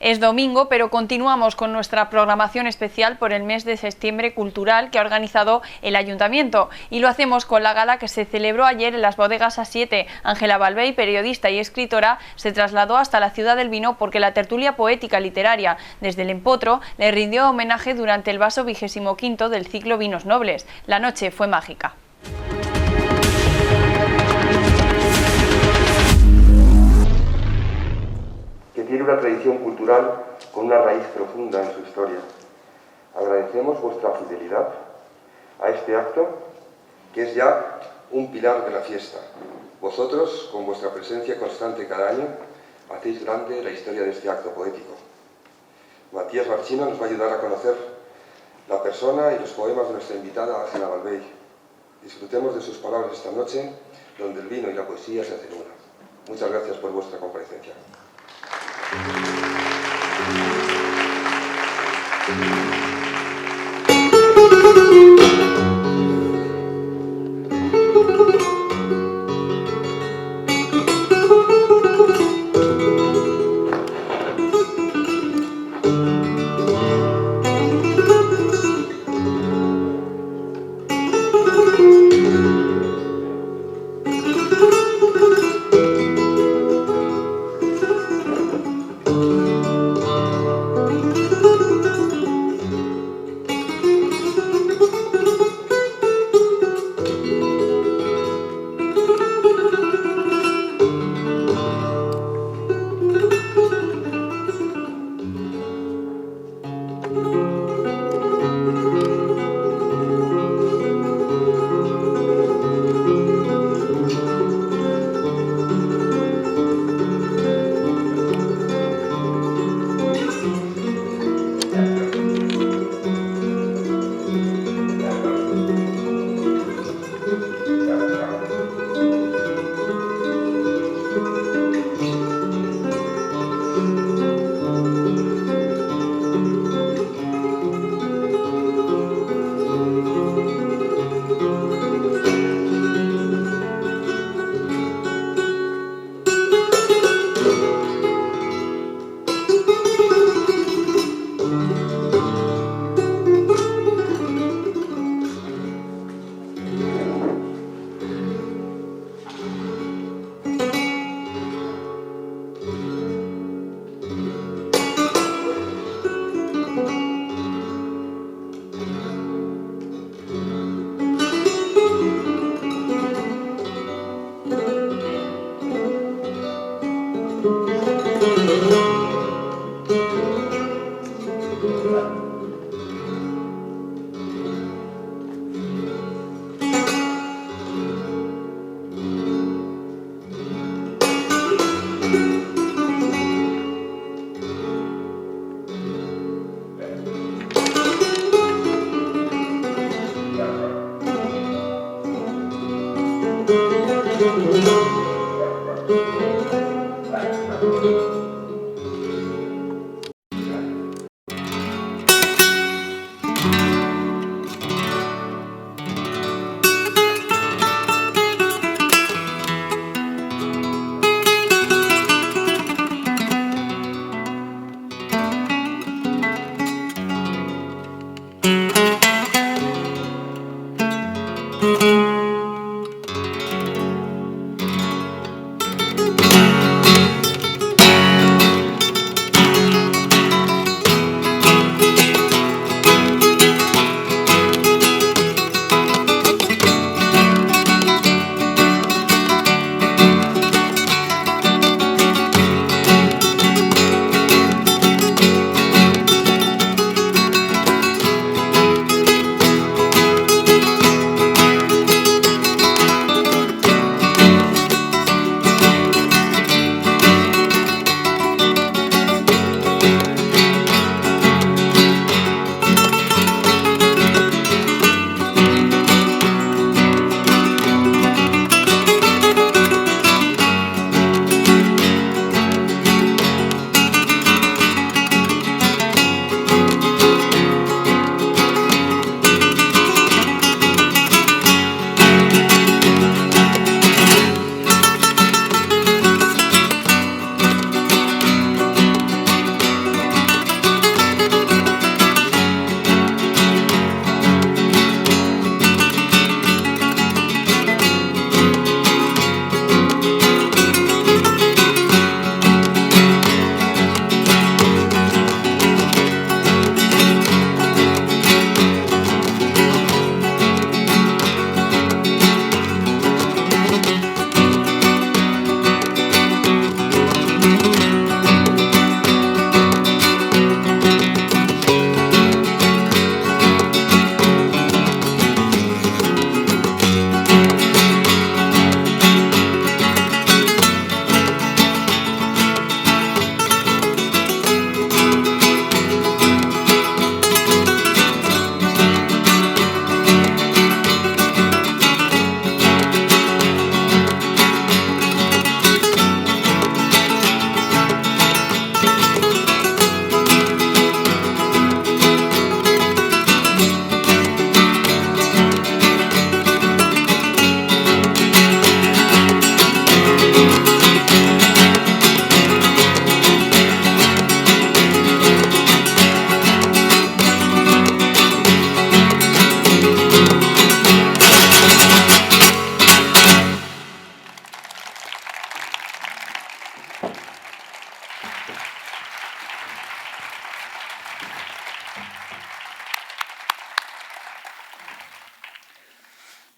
Es domingo, pero continuamos con nuestra programación especial por el mes de septiembre cultural que ha organizado el Ayuntamiento, y lo hacemos con la gala que se celebró ayer en las bodegas A7. Ángela Balbey, periodista y escritora, se trasladó hasta la ciudad del vino porque la tertulia poética literaria desde el Empotro le rindió homenaje durante el vaso 25º del ciclo Vinos Nobles. La noche fue mágica. Que tiene una tradición cultural con una raíz profunda en su historia. Agradecemos vuestra fidelidad a este acto, que es ya un pilar de la fiesta. Vosotros, con vuestra presencia constante cada año, hacéis grande la historia de este acto poético. Matías Marchina nos va a ayudar a conocer la persona y los poemas de nuestra invitada Ángela Balbey. Disfrutemos de sus palabras esta noche, donde el vino y la poesía se hacen una. Muchas gracias por vuestra comparecencia.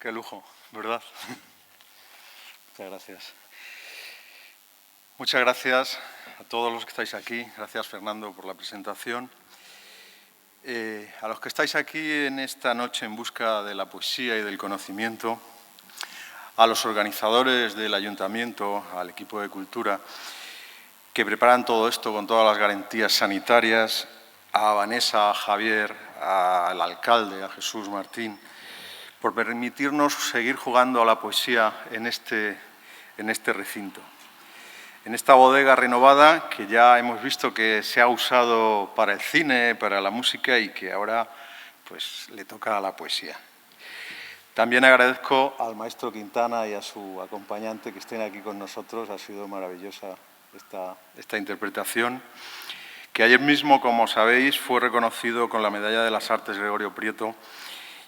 qué lujo, ¿verdad? Muchas gracias. Muchas gracias a todos los que estáis aquí. Gracias, Fernando, por la presentación. A los que estáis aquí en esta noche en busca de la poesía y del conocimiento, a los organizadores del Ayuntamiento, al equipo de Cultura, que preparan todo esto con todas las garantías sanitarias, a Vanessa, a Javier, al alcalde, a Jesús Martín, por permitirnos seguir jugando a la poesía en este recinto. En esta bodega renovada que ya hemos visto que se ha usado para el cine, para la música y que ahora pues, le toca a la poesía. También agradezco al maestro Quintana y a su acompañante que estén aquí con nosotros. Ha sido maravillosa esta interpretación, que ayer mismo, como sabéis, fue reconocido con la Medalla de las Artes Gregorio Prieto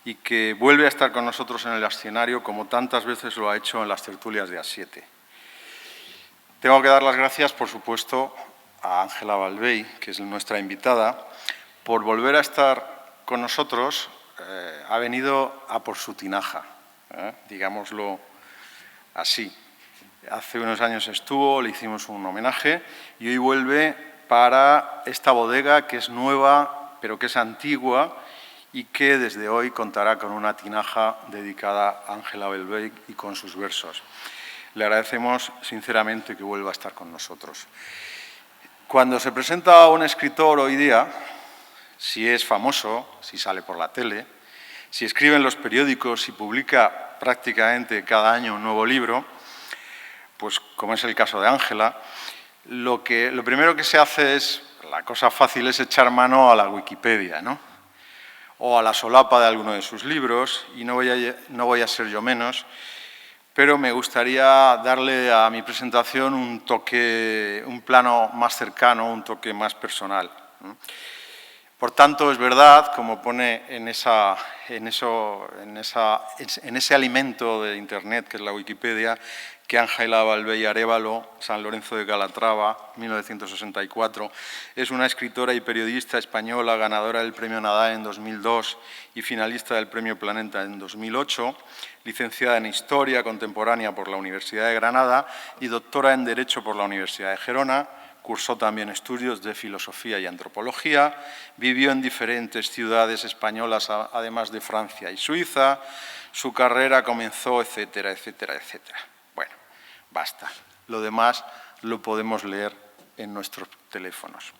y que vuelve a estar con nosotros en el escenario como tantas veces lo ha hecho en las tertulias de A7. Tengo que dar las gracias, por supuesto, a Ángela Balvey, que es nuestra invitada, por volver a estar con nosotros. Ha venido a por su tinaja, digámoslo así. Hace unos años estuvo, le hicimos un homenaje y hoy vuelve para esta bodega que es nueva, pero que es antigua y que desde hoy contará con una tinaja dedicada a Ángela Balvey y con sus versos. Le agradecemos sinceramente que vuelva a estar con nosotros. Cuando se presenta a un escritor hoy día, si es famoso, si sale por la tele, si escribe en los periódicos, si publica prácticamente cada año un nuevo libro, pues como es el caso de Ángela, lo primero que se hace es, la cosa fácil es echar mano a la Wikipedia, ¿no? O a la solapa de alguno de sus libros, y no voy a ser yo menos, pero me gustaría darle a mi presentación un plano más cercano, un toque más personal. Por tanto, es verdad, como pone en ese alimento de Internet que es la Wikipedia, que Ángela Balvey Arévalo, San Lorenzo de Calatrava, 1964, es una escritora y periodista española, ganadora del Premio Nadal en 2002 y finalista del Premio Planeta en 2008, licenciada en Historia Contemporánea por la Universidad de Granada y doctora en Derecho por la Universidad de Gerona. Cursó también estudios de Filosofía y Antropología, vivió en diferentes ciudades españolas, además de Francia y Suiza. Su carrera comenzó, etcétera, etcétera, etcétera. Bueno, basta. Lo demás lo podemos leer en nuestros teléfonos.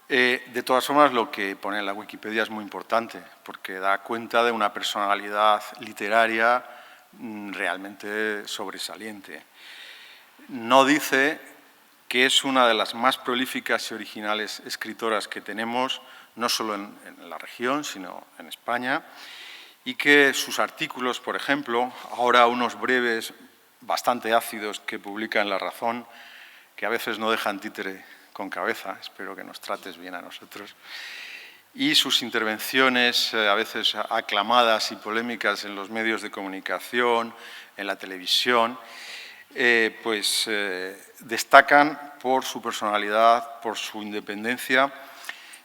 De todas formas, lo que pone en la Wikipedia es muy importante, porque da cuenta de una personalidad literaria realmente sobresaliente. No dice que es una de las más prolíficas y originales escritoras que tenemos, no solo en la región, sino en España, y que sus artículos, por ejemplo, ahora unos breves bastante ácidos que publica en La Razón, que a veces no dejan títere con cabeza, espero que nos trates bien a nosotros, y sus intervenciones a veces aclamadas y polémicas en los medios de comunicación, en la televisión, destacan por su personalidad, por su independencia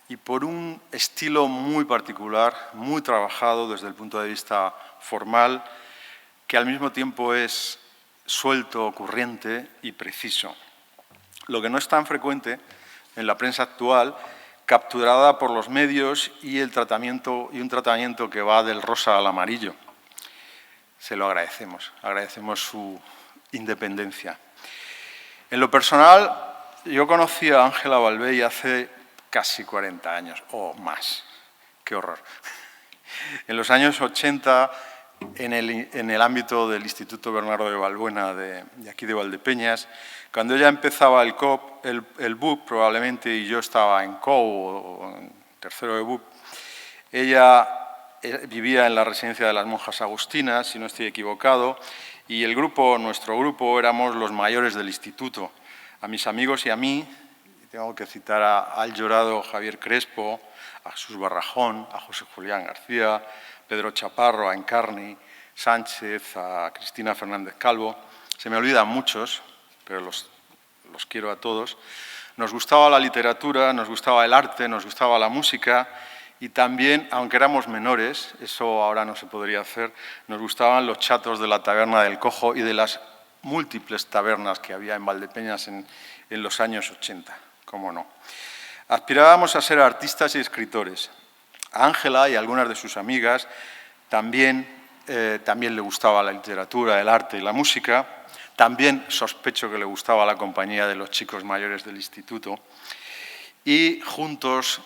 y por un estilo muy particular, muy trabajado desde el punto de vista formal, que al mismo tiempo es suelto, ocurrente y preciso. Lo que no es tan frecuente en la prensa actual, capturada por los medios y un tratamiento que va del rosa al amarillo. Se lo agradecemos su independencia. En lo personal, yo conocí a Ángela Balvey hace casi 40 años, o más. ¡Qué horror! En los años 80, en el ámbito del Instituto Bernardo de Balbuena, de aquí de Valdepeñas, cuando ella empezaba el BUP probablemente, y yo estaba en COU o en tercero de BUP, ella vivía en la residencia de las monjas agustinas, si no estoy equivocado, y nuestro grupo, éramos los mayores del instituto. A mis amigos y a mí, tengo que citar al llorado Javier Crespo, a Jesús Barrajón, a José Julián García, Pedro Chaparro, a Encarni Sánchez, a Cristina Fernández Calvo. Se me olvidan muchos, pero los quiero a todos. Nos gustaba la literatura, nos gustaba el arte, nos gustaba la música y también, aunque éramos menores, eso ahora no se podría hacer, nos gustaban los chatos de la taberna del Cojo y de las múltiples tabernas que había en Valdepeñas en los años 80, cómo no. Aspirábamos a ser artistas y escritores. A Ángela y a algunas de sus amigas también le gustaba la literatura, el arte y la música. También sospecho que le gustaba la compañía de los chicos mayores del instituto. Y juntos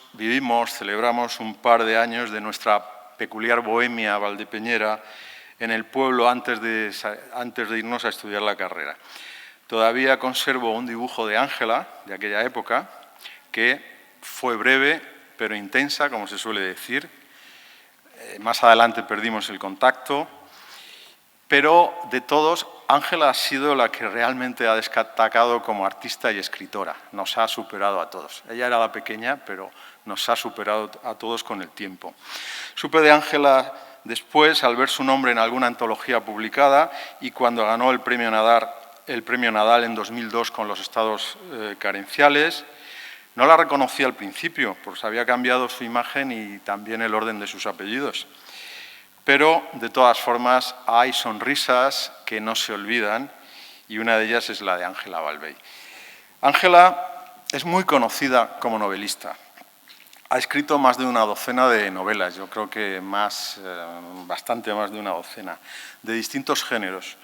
celebramos un par de años de nuestra peculiar bohemia valdepeñera en el pueblo antes de irnos a estudiar la carrera. Todavía conservo un dibujo de Ángela, de aquella época, que fue breve, pero intensa, como se suele decir. Más adelante perdimos el contacto, pero de todos, Ángela ha sido la que realmente ha destacado como artista y escritora. Nos ha superado a todos. Ella era la pequeña, pero nos ha superado a todos con el tiempo. Supe de Ángela después, al ver su nombre en alguna antología publicada y cuando ganó el premio Nadal en 2002 con los estados carenciales. No la reconocí al principio, porque había cambiado su imagen y también el orden de sus apellidos. Pero, de todas formas, hay sonrisas que no se olvidan y una de ellas es la de Ángela Balvey. Ángela es muy conocida como novelista. Ha escrito más de una docena de novelas, yo creo que bastante más de una docena, de distintos géneros.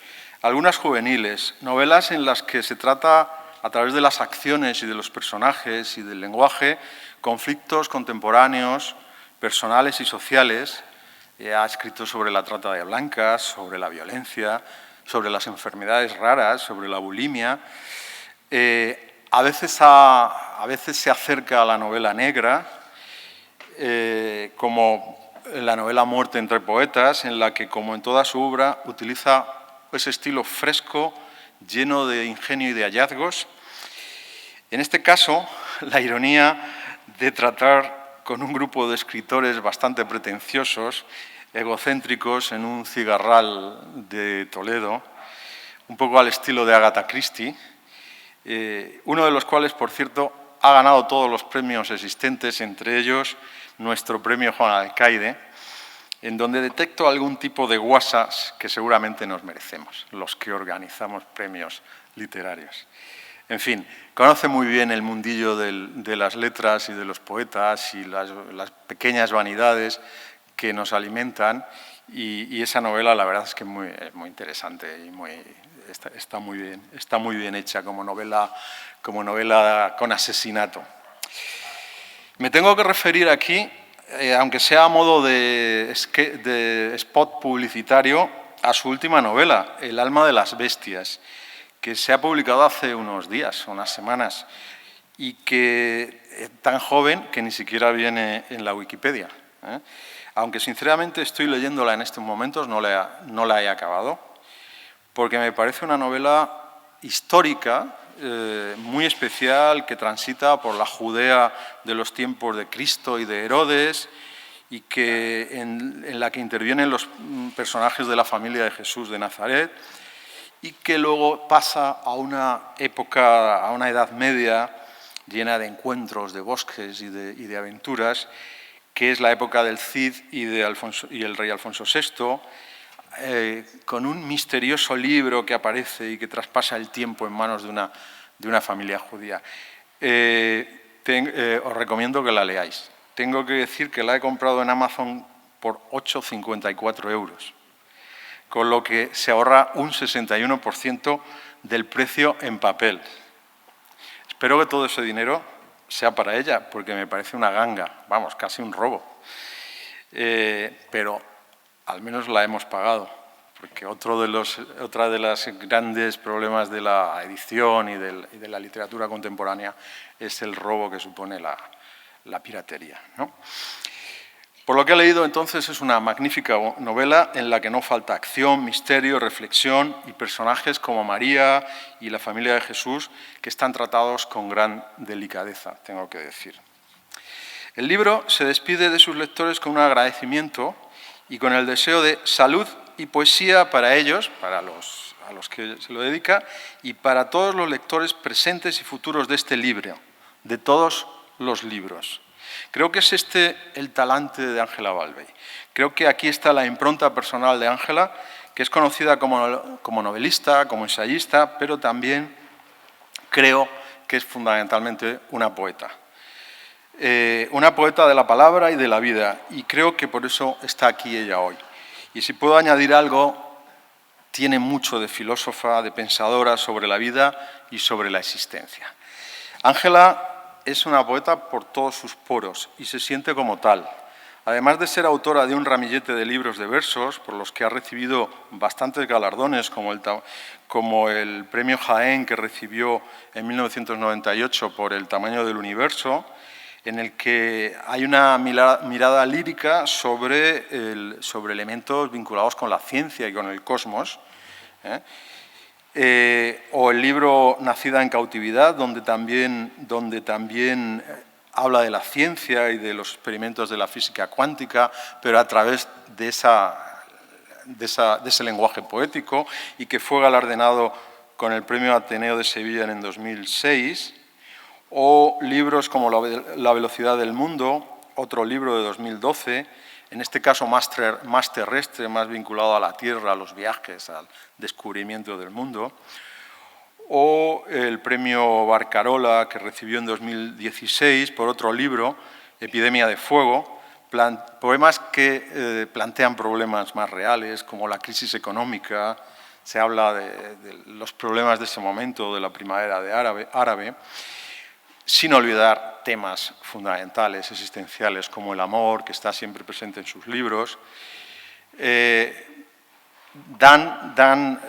Algunas juveniles, novelas en las que se trata, a través de las acciones y de los personajes y del lenguaje, conflictos contemporáneos, personales y sociales. Ha escrito sobre la trata de blancas, sobre la violencia, sobre las enfermedades raras, sobre la bulimia. A veces se acerca a la novela negra, como en la novela Muerte entre poetas, en la que, como en toda su obra, utiliza ese estilo fresco, lleno de ingenio y de hallazgos. En este caso, la ironía de tratar con un grupo de escritores bastante pretenciosos, egocéntricos, en un cigarral de Toledo, un poco al estilo de Agatha Christie, uno de los cuales, por cierto, ha ganado todos los premios existentes, entre ellos nuestro premio Juan Alcaide, en donde detecto algún tipo de guasas que seguramente nos merecemos, los que organizamos premios literarios. En fin, conoce muy bien el mundillo de las letras y de los poetas y las pequeñas vanidades que nos alimentan, y esa novela la verdad es que es muy interesante y está muy bien hecha como novela con asesinato. Me tengo que referir aquí, aunque sea a modo de spot publicitario, a su última novela, El alma de las bestias, que se ha publicado hace unos días, unas semanas, y que es tan joven que ni siquiera viene en la Wikipedia. Aunque sinceramente estoy leyéndola en estos momentos, no la he acabado, porque me parece una novela histórica, muy especial, que transita por la Judea de los tiempos de Cristo y de Herodes, y en la que intervienen los personajes de la familia de Jesús de Nazaret, y que luego pasa a una época, a una Edad Media llena de encuentros, de bosques y de aventuras, que es la época del Cid y el rey Alfonso VI, con un misterioso libro que aparece y que traspasa el tiempo en manos de una familia judía. Os recomiendo que la leáis. Tengo que decir que la he comprado en Amazon por 8,54 €, con lo que se ahorra un 61% del precio en papel. Espero que todo ese dinero sea para ella, porque me parece una ganga, vamos, casi un robo. Pero al menos la hemos pagado, porque otra de los grandes problemas de la edición y de la literatura contemporánea es el robo que supone la piratería, ¿no? Por lo que he leído, entonces, es una magnífica novela en la que no falta acción, misterio, reflexión y personajes como María y la familia de Jesús, que están tratados con gran delicadeza, tengo que decir. El libro se despide de sus lectores con un agradecimiento y con el deseo de salud y poesía para ellos, a los que se lo dedica, y para todos los lectores presentes y futuros de este libro, de todos los libros. Creo que es este el talante de Ángela Balvey. Creo que aquí está la impronta personal de Ángela, que es conocida como novelista, como ensayista, pero también creo que es fundamentalmente una poeta. Una poeta de la palabra y de la vida, y creo que por eso está aquí ella hoy. Y si puedo añadir algo, tiene mucho de filósofa, de pensadora sobre la vida y sobre la existencia. Ángela es una poeta por todos sus poros y se siente como tal. Además de ser autora de un ramillete de libros de versos, por los que ha recibido bastantes galardones, como el premio Jaén que recibió en 1998 por El tamaño del universo, en el que hay una mirada lírica sobre elementos vinculados con la ciencia y con el cosmos, o el libro Nacida en cautividad, donde también habla de la ciencia y de los experimentos de la física cuántica, pero a través de ese lenguaje poético, y que fue galardonado con el Premio Ateneo de Sevilla en 2006, o libros como La velocidad del mundo, otro libro de 2012, en este caso más terrestre, más vinculado a la Tierra, a los viajes, al descubrimiento del mundo, o el premio Barcarola, que recibió en 2016 por otro libro, Epidemia de fuego, poemas que plantean problemas más reales, como la crisis económica. Se habla de los problemas de ese momento, de la primavera árabe, sin olvidar temas fundamentales, existenciales, como el amor, que está siempre presente en sus libros. Dan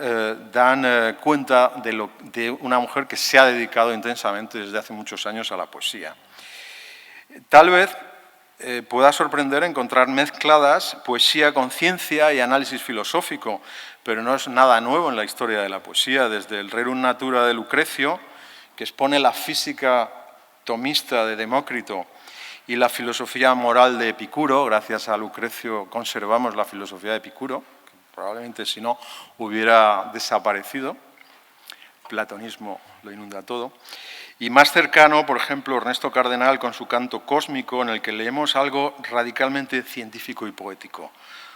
cuenta de una mujer que se ha dedicado intensamente desde hace muchos años a la poesía. Tal vez pueda sorprender encontrar mezcladas poesía con ciencia y análisis filosófico, pero no es nada nuevo en la historia de la poesía. Desde el Rerum Natura de Lucrecio, que expone la física tomista de Demócrito y la filosofía moral de Epicuro. Gracias a Lucrecio conservamos la filosofía de Epicuro, que probablemente si no hubiera desaparecido. El platonismo lo inunda todo. Y más cercano, por ejemplo, Ernesto Cardenal con su Canto cósmico, en el que leemos algo radicalmente científico y poético.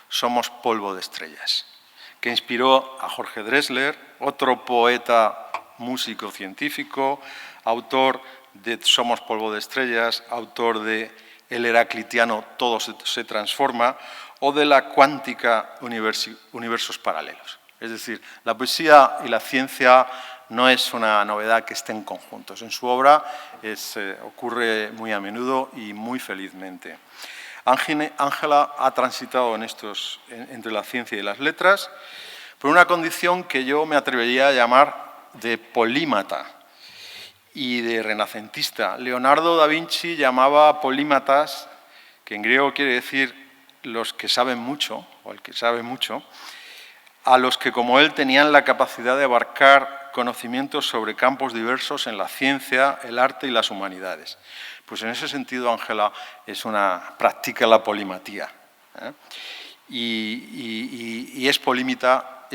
Somos polvo de estrellas, que inspiró a Jorge Drexler, otro poeta, músico, científico, autor de Somos polvo de estrellas, autor de El heraclitiano Todo se transforma, o de la cuántica Universos paralelos. Es decir, la poesía y la ciencia no es una novedad que estén conjuntos. En su obra ocurre muy a menudo y muy felizmente. Ángela ha transitado entre la ciencia y las letras por una condición que yo me atrevería a llamar de polímata y de renacentista. Leonardo da Vinci llamaba polímatas, que en griego quiere decir los que saben mucho, o el que sabe mucho, a los que como él tenían la capacidad de abarcar conocimientos sobre campos diversos en la ciencia, el arte y las humanidades. Pues en ese sentido Ángela practica la polimatía, y es polímata,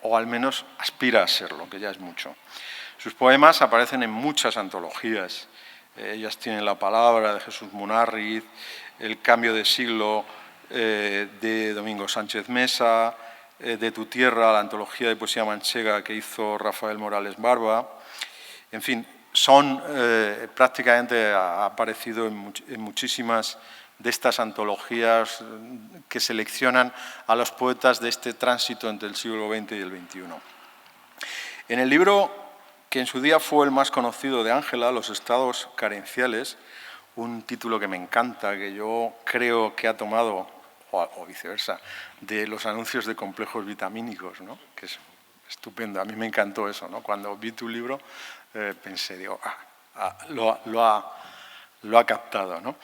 o al menos aspira a serlo, que ya es mucho. Sus poemas aparecen en muchas antologías. Ellas tienen La palabra, de Jesús Munárriz, El cambio de siglo, de Domingo Sánchez Mesa, De tu tierra, la antología de poesía manchega que hizo Rafael Morales Barba. En fin, prácticamente ha aparecido en muchísimas de estas antologías que seleccionan a los poetas de este tránsito entre el siglo XX y el XXI. En el libro que en su día fue el más conocido de Ángela, Los estados carenciales, un título que me encanta, que yo creo que ha tomado, o viceversa, de los anuncios de complejos vitamínicos, ¿no? Que es estupendo. A mí me encantó eso, ¿no? Cuando vi tu libro pensé, digo, lo ha captado, ¿no?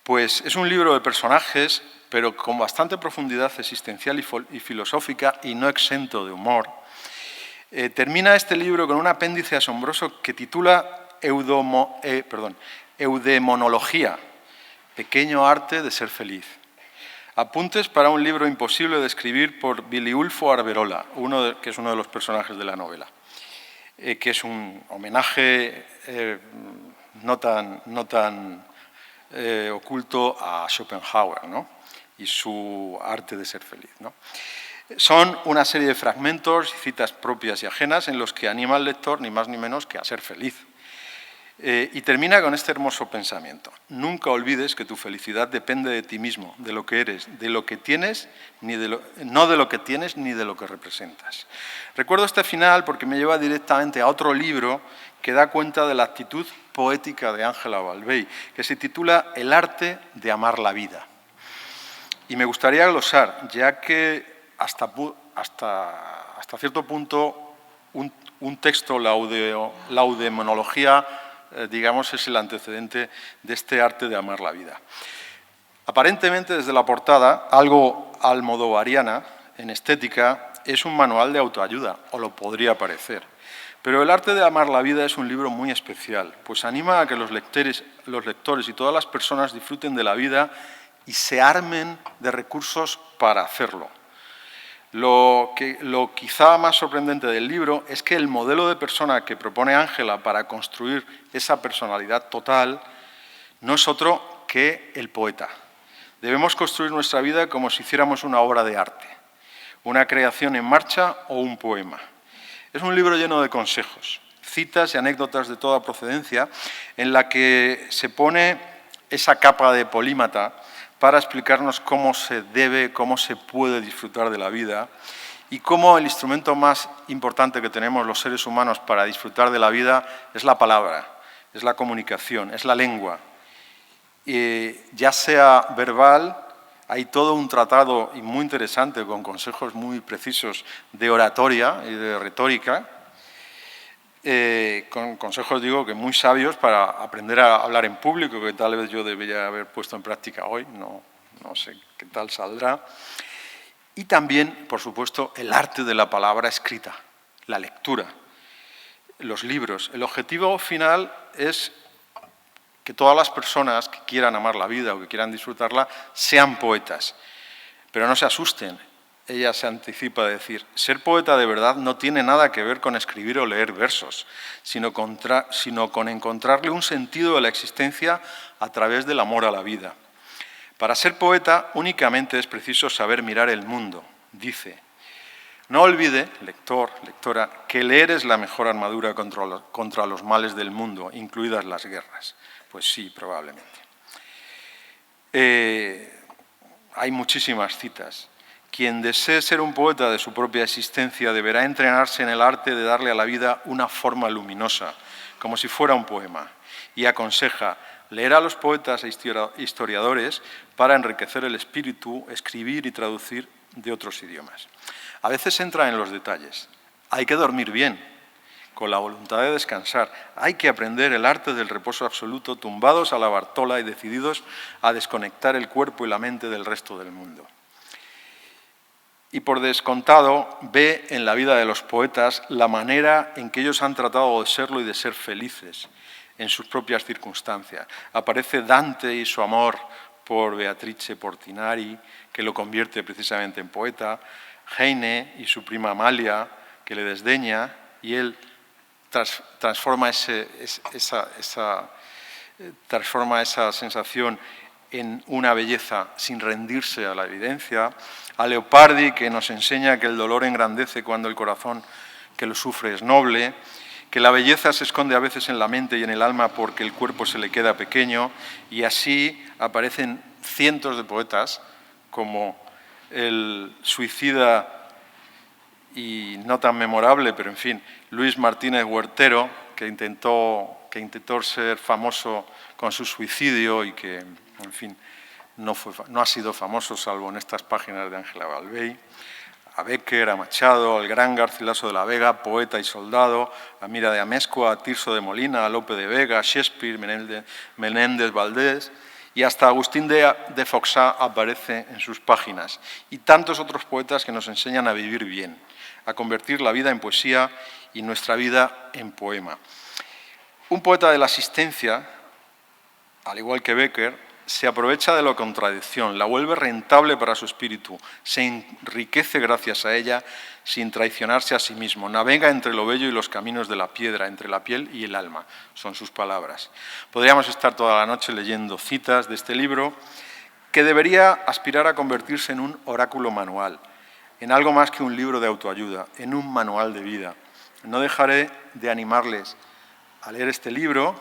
Pues es un libro de personajes, pero con bastante profundidad existencial y filosófica, y no exento de humor. Termina este libro con un apéndice asombroso que titula Eudemonología, pequeño arte de ser feliz. Apuntes para un libro imposible de escribir por Biliulfo Arberola, que es uno de los personajes de la novela, que es un homenaje no tan oculto a Schopenhauer, ¿no? Y su arte de ser feliz, ¿no? Son una serie de fragmentos y citas propias y ajenas en los que anima al lector ni más ni menos que a ser feliz. Y termina con este hermoso pensamiento. Nunca olvides que tu felicidad depende de ti mismo, de lo que eres, de lo que tienes, no de lo que tienes ni de lo que representas. Recuerdo este final porque me lleva directamente a otro libro que da cuenta de la actitud poética de Ángela Balvey, que se titula El arte de amar la vida. Y me gustaría glosar, ya que hasta cierto punto un texto, la eudemonología, digamos, es el antecedente de este arte de amar la vida. Aparentemente, desde la portada, algo almodovariana en estética, es un manual de autoayuda, o lo podría parecer. Pero El arte de amar la vida es un libro muy especial, pues anima a que los lectores y todas las personas disfruten de la vida y se armen de recursos para hacerlo. Lo quizá más sorprendente del libro es que el modelo de persona que propone Ángela para construir esa personalidad total no es otro que el poeta. Debemos construir nuestra vida como si hiciéramos una obra de arte, una creación en marcha o un poema. Es un libro lleno de consejos, citas y anécdotas de toda procedencia en la que se pone esa capa de polímata para explicarnos cómo se debe, cómo se puede disfrutar de la vida y cómo el instrumento más importante que tenemos los seres humanos para disfrutar de la vida es la palabra, es la comunicación, es la lengua. Ya sea verbal, hay todo un tratado y muy interesante con consejos muy precisos de oratoria y de retórica, con consejos, digo, que muy sabios para aprender a hablar en público, que tal vez yo debería haber puesto en práctica hoy, no sé qué tal saldrá. Y también, por supuesto, el arte de la palabra escrita, la lectura, los libros. El objetivo final es que todas las personas que quieran amar la vida o que quieran disfrutarla sean poetas. Pero no se asusten. Ella se anticipa a decir, ser poeta de verdad no tiene nada que ver con escribir o leer versos, sino con encontrarle un sentido de la existencia a través del amor a la vida. Para ser poeta únicamente es preciso saber mirar el mundo, dice. No olvide, lector, lectora, que leer es la mejor armadura contra los males del mundo, incluidas las guerras. Pues sí, probablemente. Hay muchísimas citas. Quien desee ser un poeta de su propia existencia deberá entrenarse en el arte de darle a la vida una forma luminosa, como si fuera un poema. Y aconseja leer a los poetas e historiadores para enriquecer el espíritu, escribir y traducir de otros idiomas. A veces entra en los detalles. Hay que dormir bien, con la voluntad de descansar. Hay que aprender el arte del reposo absoluto, tumbados a la Bartola y decididos a desconectar el cuerpo y la mente del resto del mundo. Y por descontado, ve en la vida de los poetas la manera en que ellos han tratado de serlo y de ser felices en sus propias circunstancias. Aparece Dante y su amor por Beatrice Portinari, que lo convierte precisamente en poeta, Heine y su prima Amalia, que le desdeña, y él transforma esa sensación en una belleza sin rendirse a la evidencia, a Leopardi, que nos enseña que el dolor engrandece cuando el corazón que lo sufre es noble, que la belleza se esconde a veces en la mente y en el alma porque el cuerpo se le queda pequeño, y así aparecen cientos de poetas, como el suicida y no tan memorable, pero en fin, Luis Martínez Huertero, que intentó ser famoso con su suicidio y que, en fin, no ha sido famoso salvo en estas páginas de Ángela Balvey, a Bécquer, a Machado, al gran Garcilaso de la Vega, poeta y soldado, a Mira de Amezcua, a Tirso de Molina, a Lope de Vega, a Shakespeare, Menéndez Valdés, y hasta Agustín de Foxá aparece en sus páginas, y tantos otros poetas que nos enseñan a vivir bien, a convertir la vida en poesía y nuestra vida en poema. Un poeta de la existencia, al igual que Bécquer, se aprovecha de la contradicción, la vuelve rentable para su espíritu, se enriquece gracias a ella sin traicionarse a sí mismo, navega entre lo bello y los caminos de la piedra, entre la piel y el alma, son sus palabras. Podríamos estar toda la noche leyendo citas de este libro, que debería aspirar a convertirse en un oráculo manual, en algo más que un libro de autoayuda, en un manual de vida. No dejaré de animarles a leer este libro.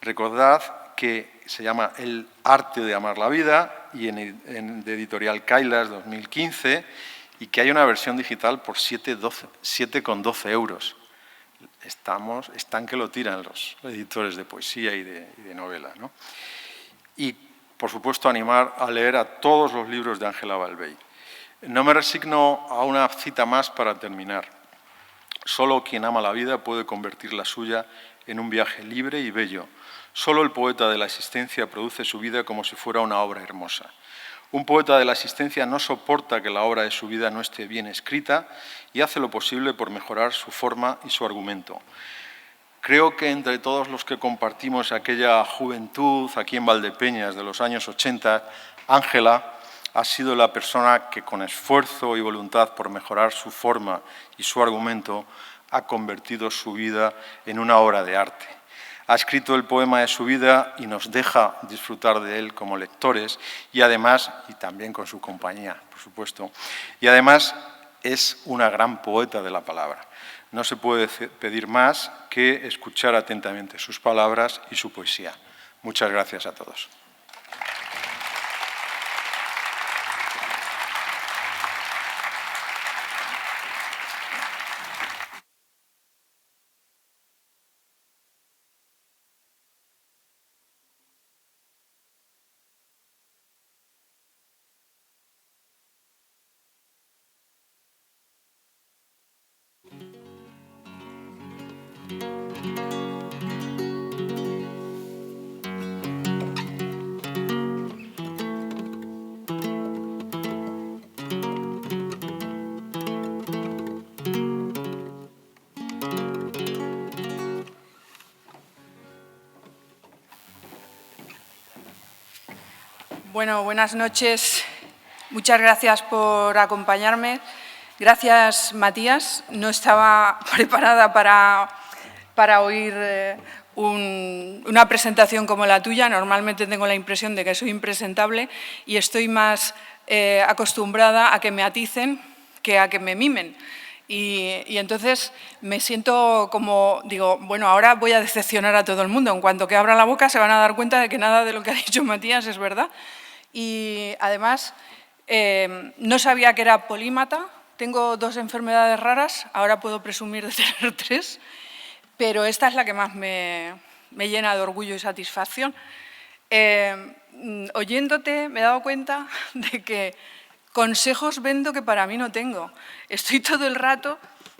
Recordad que se llama El arte de amar la vida y de editorial Kailas 2015, y que hay una versión digital por 7,12 euros. Están que lo tiran los editores de poesía y de novela, ¿no? Y, por supuesto, animar a leer a todos los libros de Ángela Balvey. No me resigno a una cita más para terminar. Solo quien ama la vida puede convertir la suya en un viaje libre y bello. Solo el poeta de la existencia produce su vida como si fuera una obra hermosa. Un poeta de la existencia no soporta que la obra de su vida no esté bien escrita y hace lo posible por mejorar su forma y su argumento. Creo que entre todos los que compartimos aquella juventud aquí en Valdepeñas de los años 80, Ángela ha sido la persona que con esfuerzo y voluntad por mejorar su forma y su argumento ha convertido su vida en una obra de arte. Ha escrito el poema de su vida y nos deja disfrutar de él como lectores y además, y también con su compañía, por supuesto, y además es una gran poeta de la palabra. No se puede pedir más que escuchar atentamente sus palabras y su poesía. Muchas gracias a todos. Bueno, buenas noches. Muchas gracias por acompañarme. Gracias, Matías. No estaba preparada para oír una presentación como la tuya. Normalmente tengo la impresión de que soy impresentable y estoy más acostumbrada a que me aticen que a que me mimen. Y entonces me siento como, digo, bueno, ahora voy a decepcionar a todo el mundo. En cuanto que abra la boca se van a dar cuenta de que nada de lo que ha dicho Matías es verdad. Y además, no sabía que era polímata. Tengo 2 enfermedades raras, ahora puedo presumir de tener 3, pero esta es la que más me llena de orgullo y satisfacción. Oyéndote me he dado cuenta de que consejos vendo que para mí no tengo. Estoy todo el rato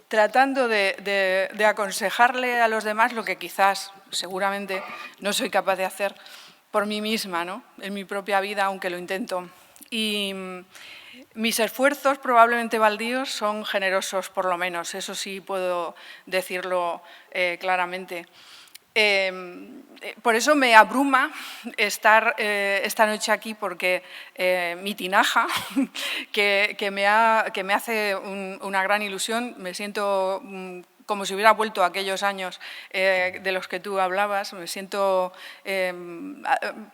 tratando de aconsejarle a los demás lo que quizás, seguramente, no soy capaz de hacer por mí misma, ¿no? En mi propia vida, aunque lo intento. Y mis esfuerzos, probablemente baldíos, son generosos, por lo menos. Eso sí puedo decirlo claramente. Por eso me abruma estar esta noche aquí, porque mi tinaja, que me hace una gran ilusión, me siento como si hubiera vuelto a aquellos años de los que tú hablabas, me siento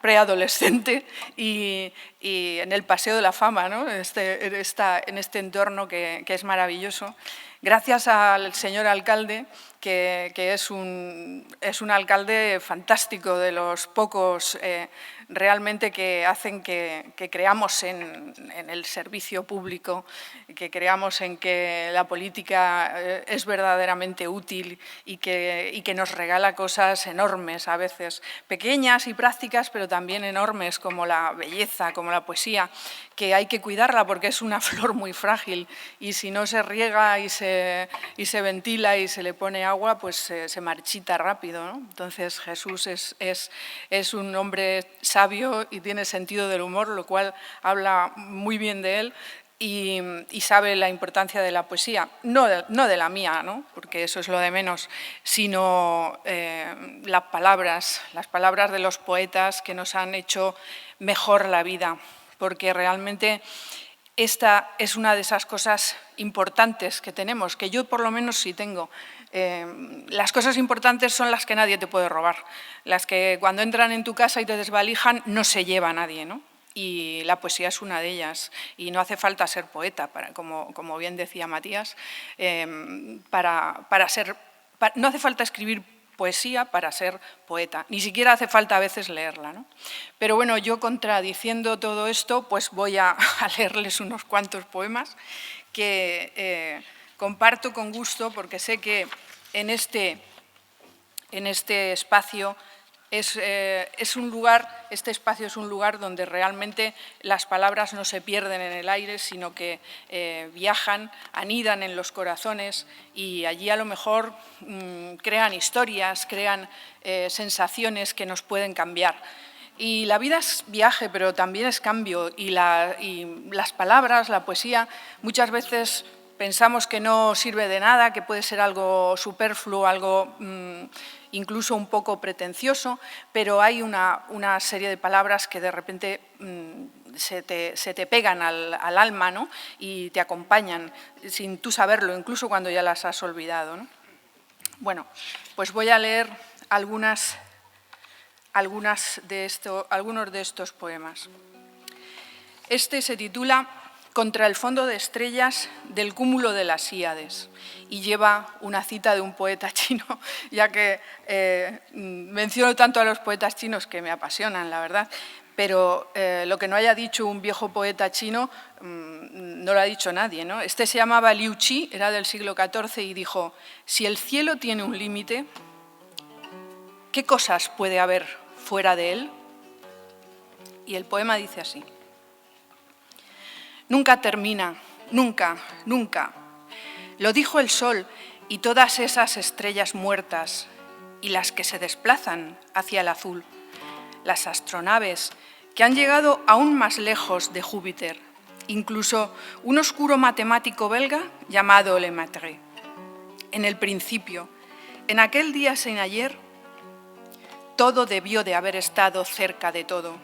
preadolescente y en el Paseo de la Fama, ¿no? en este entorno que es maravilloso. Gracias al señor alcalde, que es un alcalde fantástico, de los pocos realmente que hacen que creamos en el servicio público, que creamos en que la política es verdaderamente útil y que nos regala cosas enormes, a veces pequeñas y prácticas, pero también enormes, como la belleza, como la poesía, que hay que cuidarla porque es una flor muy frágil y si no se riega y se ventila y se le pone agua, pues se marchita rápido, ¿no? Entonces Jesús es un hombre sabio y tiene sentido del humor, lo cual habla muy bien de él. y sabe la importancia de la poesía, no de la mía, ¿no? Porque eso es lo de menos, sino las palabras de los poetas que nos han hecho mejor la vida, porque realmente esta es una de esas cosas importantes que tenemos, que yo por lo menos sí tengo. Las cosas importantes son las que nadie te puede robar, las que cuando entran en tu casa y te desvalijan no se lleva a nadie, ¿no? Y la poesía es una de ellas, y no hace falta ser poeta, como bien decía Matías, no hace falta escribir poesía para ser poeta, ni siquiera hace falta a veces leerla, ¿no? Pero bueno, yo contradiciendo todo esto, pues voy a leerles unos cuantos poemas que comparto con gusto, porque sé que en este espacio este espacio es un lugar donde realmente las palabras no se pierden en el aire, sino que viajan, anidan en los corazones y allí a lo mejor crean historias, crean sensaciones que nos pueden cambiar. Y la vida es viaje, pero también es cambio, y las palabras, la poesía, muchas veces pensamos que no sirve de nada, que puede ser algo superfluo, algo incluso un poco pretencioso, pero hay una serie de palabras que de repente se te pegan al alma, ¿no? Y te acompañan sin tú saberlo, incluso cuando ya las has olvidado, ¿no? Bueno, pues voy a leer algunos de estos poemas. Este se titula Contra el fondo de estrellas del cúmulo de las Híades y lleva una cita de un poeta chino, ya que menciono tanto a los poetas chinos que me apasionan, la verdad, pero lo que no haya dicho un viejo poeta chino no lo ha dicho nadie, ¿no? Este se llamaba Liu Qi, era del siglo XIV y dijo: si el cielo tiene un límite, ¿qué cosas puede haber fuera de él? Y el poema dice así: nunca termina, nunca, nunca. Lo dijo el sol y todas esas estrellas muertas y las que se desplazan hacia el azul, las astronaves que han llegado aún más lejos de Júpiter, incluso un oscuro matemático belga llamado Lemaitre. En el principio, en aquel día sin ayer, todo debió de haber estado cerca de todo.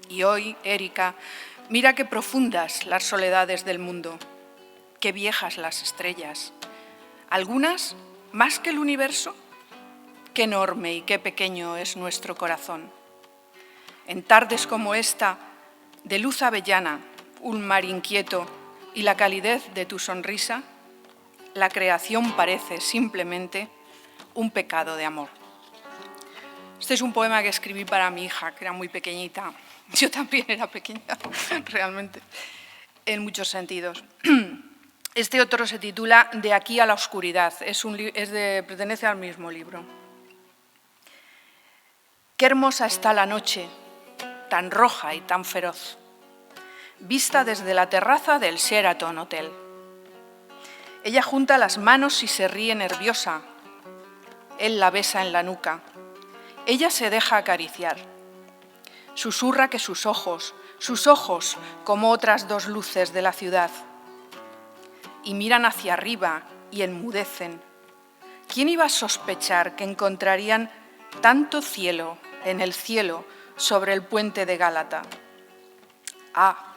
Y hoy, Erika, mira qué profundas las soledades del mundo, qué viejas las estrellas, algunas más que el universo, qué enorme y qué pequeño es nuestro corazón. En tardes como esta, de luz avellana, un mar inquieto y la calidez de tu sonrisa, la creación parece simplemente un pecado de amor. Este es un poema que escribí para mi hija, que era muy pequeñita. Yo también era pequeña, realmente, en muchos sentidos. Este otro se titula De aquí a la oscuridad, pertenece al mismo libro. Qué hermosa está la noche, tan roja y tan feroz, vista desde la terraza del Sheraton Hotel. Ella junta las manos y se ríe nerviosa. Él la besa en la nuca. Ella se deja acariciar. Susurra que sus ojos, como otras dos luces de la ciudad, y miran hacia arriba y enmudecen. ¿Quién iba a sospechar que encontrarían tanto cielo en el cielo sobre el puente de Gálata? Ah,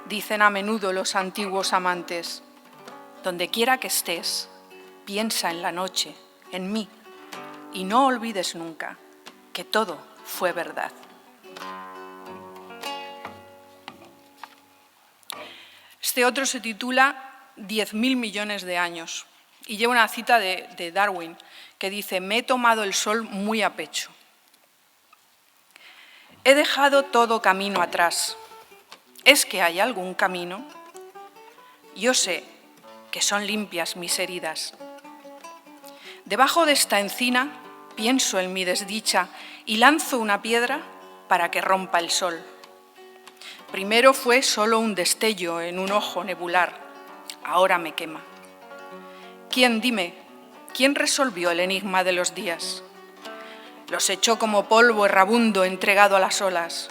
dicen a menudo los antiguos amantes, donde quiera que estés, piensa en la noche, en mí, y no olvides nunca que todo fue verdad. Este otro se titula 10.000 millones de años y lleva una cita de Darwin que dice: me he tomado el sol muy a pecho. He dejado todo camino atrás. ¿Es que hay algún camino? Yo sé que son limpias mis heridas. Debajo de esta encina pienso en mi desdicha y lanzo una piedra para que rompa el sol. Primero fue solo un destello en un ojo nebular, ahora me quema. ¿Quién resolvió el enigma de los días? Los echó como polvo errabundo entregado a las olas.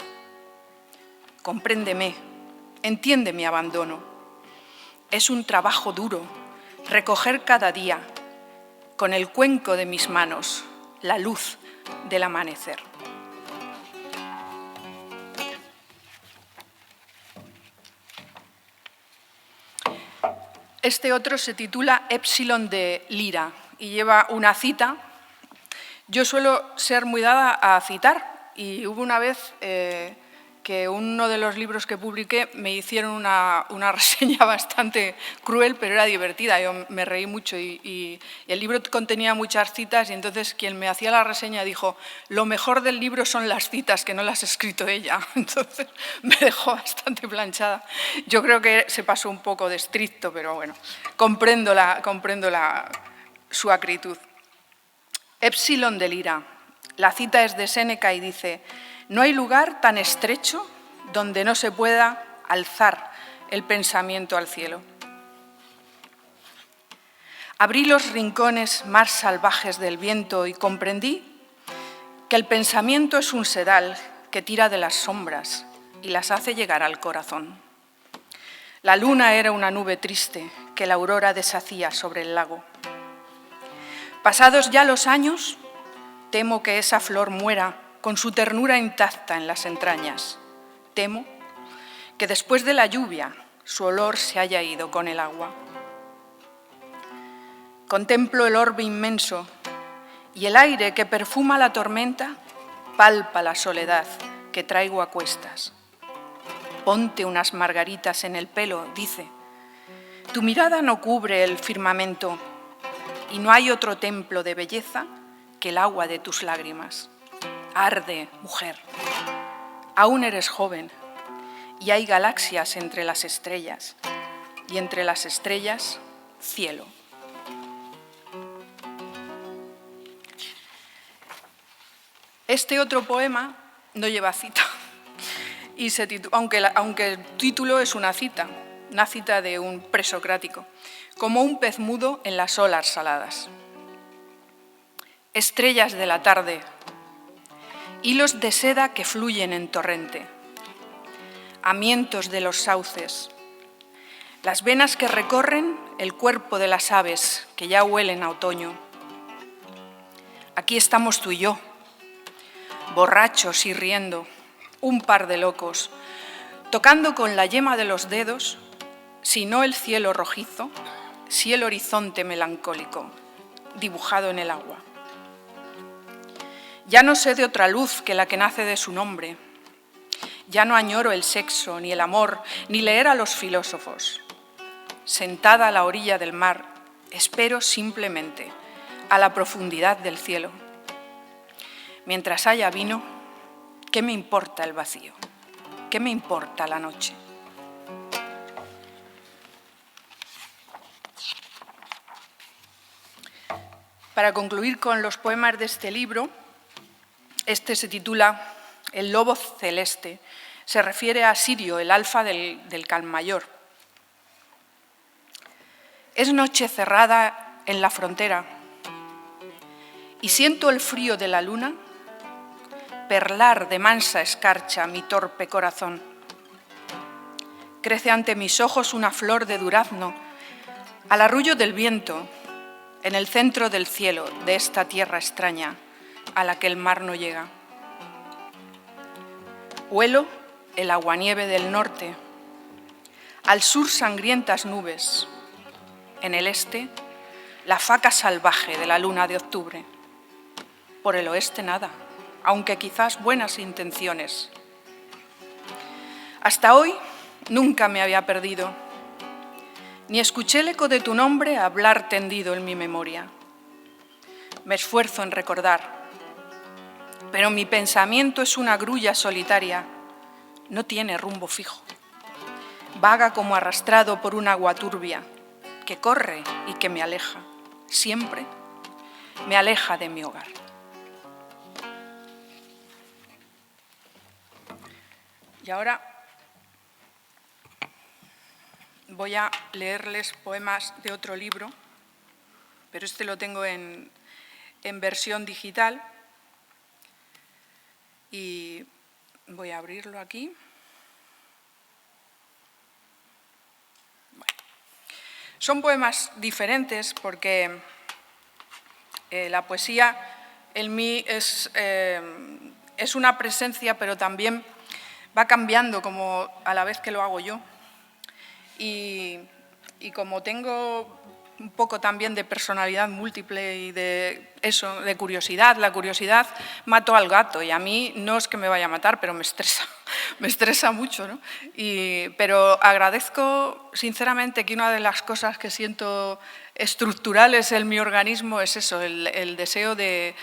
Compréndeme, entiende mi abandono. Es un trabajo duro recoger cada día, con el cuenco de mis manos, la luz del amanecer. Este otro se titula Épsilon de Lira y lleva una cita. Yo suelo ser muy dada a citar y hubo una vez que uno de los libros que publiqué me hicieron una reseña bastante cruel, pero era divertida. Yo me reí mucho y el libro contenía muchas citas y entonces quien me hacía la reseña dijo: lo mejor del libro son las citas, que no las ha escrito ella. Entonces me dejó bastante planchada. Yo creo que se pasó un poco de estricto, pero bueno, comprendo su acritud. Épsilon de Lira. La cita es de Séneca y dice: no hay lugar tan estrecho donde no se pueda alzar el pensamiento al cielo. Abrí los rincones más salvajes del viento y comprendí que el pensamiento es un sedal que tira de las sombras y las hace llegar al corazón. La luna era una nube triste que la aurora deshacía sobre el lago. Pasados ya los años, temo que esa flor muera con su ternura intacta en las entrañas. Temo que después de la lluvia su olor se haya ido con el agua. Contemplo el orbe inmenso y el aire que perfuma la tormenta palpa la soledad que traigo a cuestas. Ponte unas margaritas en el pelo, dice. Tu mirada no cubre el firmamento y no hay otro templo de belleza que el agua de tus lágrimas. Arde, mujer, aún eres joven y hay galaxias entre las estrellas y entre las estrellas, cielo. Este otro poema no lleva cita, y aunque el título es una cita de un presocrático, como un pez mudo en las olas saladas. Estrellas de la tarde, hilos de seda que fluyen en torrente, amientos de los sauces, las venas que recorren el cuerpo de las aves que ya huelen a otoño. Aquí estamos tú y yo, borrachos y riendo, un par de locos, tocando con la yema de los dedos, si no el cielo rojizo, si el horizonte melancólico, dibujado en el agua. Ya no sé de otra luz que la que nace de su nombre. Ya no añoro el sexo, ni el amor, ni leer a los filósofos. Sentada a la orilla del mar, espero simplemente a la profundidad del cielo. Mientras haya vino, ¿qué me importa el vacío? ¿Qué me importa la noche? Para concluir con los poemas de este libro, este se titula El lobo celeste. Se refiere a Sirio, el alfa del Can Mayor. Es noche cerrada en la frontera y siento el frío de la luna perlar de mansa escarcha mi torpe corazón. Crece ante mis ojos una flor de durazno, al arrullo del viento, en el centro del cielo de esta tierra extraña a la que el mar no llega. Huelo el aguanieve del norte, al sur sangrientas nubes, en el este la faca salvaje de la luna de octubre. Por el oeste nada, aunque quizás buenas intenciones. Hasta hoy nunca me había perdido, ni escuché el eco de tu nombre hablar tendido en mi memoria. Me esfuerzo en recordar, pero mi pensamiento es una grulla solitaria, no tiene rumbo fijo. Vaga como arrastrado por un agua turbia, que corre y que me aleja, siempre me aleja de mi hogar. Y ahora voy a leerles poemas de otro libro, pero este lo tengo en versión digital y voy a abrirlo aquí. Bueno. Son poemas diferentes porque la poesía en mí es una presencia, pero también va cambiando como a la vez que lo hago yo. Y como tengo un poco también de personalidad múltiple y de eso, de curiosidad, la curiosidad mató al gato y a mí no es que me vaya a matar, pero me estresa mucho, ¿no? Pero agradezco sinceramente que una de las cosas que siento estructurales en mi organismo es eso, el deseo de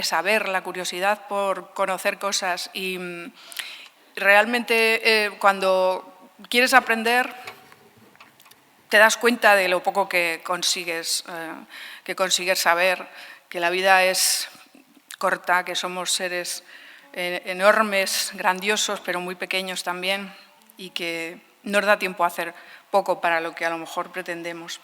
saber, la curiosidad por conocer cosas y realmente cuando quieres aprender te das cuenta de lo poco que consigues saber, que la vida es corta, que somos seres enormes, grandiosos, pero muy pequeños también, y que nos da tiempo a hacer poco para lo que a lo mejor pretendemos.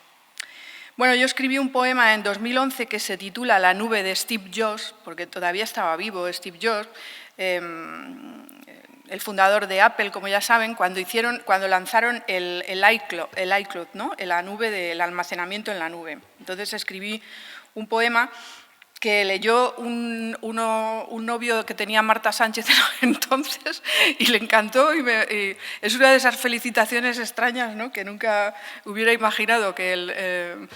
Bueno, yo escribí un poema en 2011 que se titula La nube de Steve Jobs, porque todavía estaba vivo Steve Jobs, el fundador de Apple, como ya saben, cuando lanzaron el iCloud, ¿no? La nube del almacenamiento en la nube. Entonces escribí un poema que leyó un novio que tenía Marta Sánchez entonces y le encantó y es una de esas felicitaciones extrañas, ¿no? Que nunca hubiera imaginado que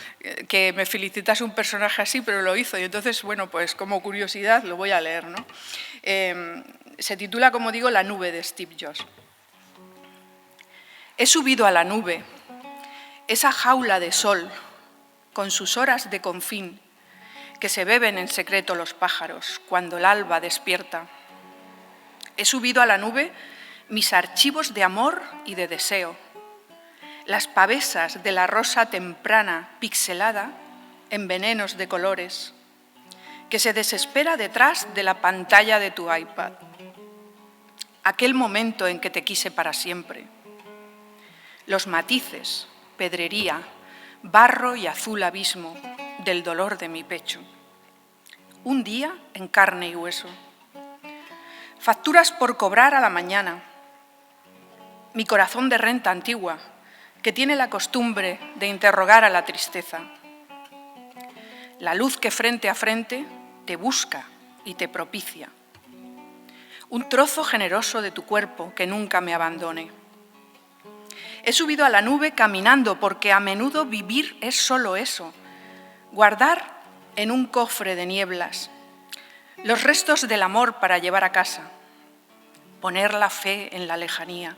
me felicitase un personaje así, pero lo hizo y entonces, bueno, pues como curiosidad lo voy a leer, ¿no? Se titula, como digo, La nube de Steve Jobs. He subido a la nube, esa jaula de sol, con sus horas de confín, que se beben en secreto los pájaros cuando el alba despierta. He subido a la nube mis archivos de amor y de deseo, las pavesas de la rosa temprana pixelada en venenos de colores, que se desespera detrás de la pantalla de tu iPad. Aquel momento en que te quise para siempre. Los matices, pedrería, barro y azul abismo del dolor de mi pecho. Un día en carne y hueso. Facturas por cobrar a la mañana. Mi corazón de renta antigua, que tiene la costumbre de interrogar a la tristeza. La luz que frente a frente te busca y te propicia. Un trozo generoso de tu cuerpo que nunca me abandone. He subido a la nube caminando porque a menudo vivir es solo eso, guardar en un cofre de nieblas los restos del amor para llevar a casa, poner la fe en la lejanía,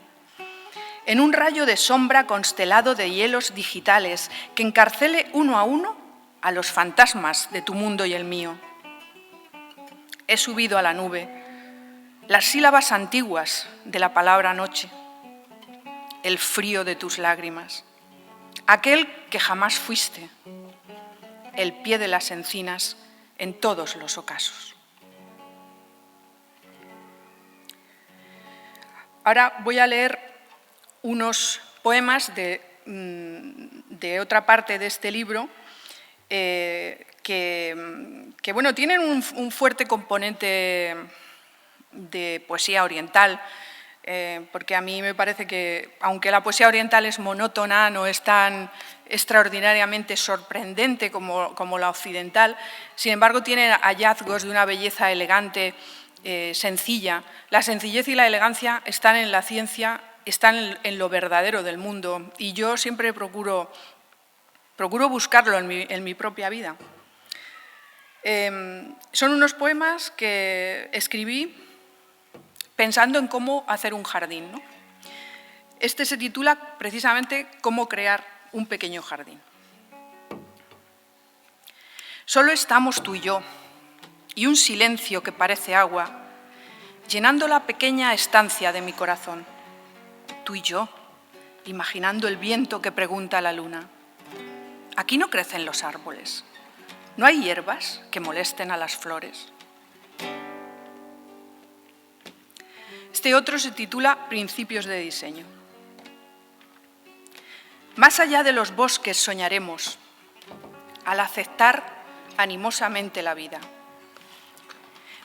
en un rayo de sombra constelado de hielos digitales que encarcele uno a los fantasmas de tu mundo y el mío. He subido a la nube las sílabas antiguas de la palabra noche, el frío de tus lágrimas, aquel que jamás fuiste, el pie de las encinas en todos los ocasos. Ahora voy a leer unos poemas de otra parte de este libro que bueno, tienen un fuerte componente de poesía oriental, porque a mí me parece que, aunque la poesía oriental es monótona, no es tan extraordinariamente sorprendente como la occidental, sin embargo tiene hallazgos de una belleza elegante, sencilla. La sencillez y la elegancia están en la ciencia, están en lo verdadero del mundo, y yo siempre procuro buscarlo en mi propia vida. Son unos poemas que escribí pensando en cómo hacer un jardín, ¿no? Este se titula precisamente Cómo crear un pequeño jardín. Solo estamos tú y yo, y un silencio que parece agua, llenando la pequeña estancia de mi corazón. Tú y yo, imaginando el viento que pregunta a la luna. Aquí no crecen los árboles, no hay hierbas que molesten a las flores. Este otro se titula Principios de diseño. Más allá de los bosques soñaremos, al aceptar animosamente la vida.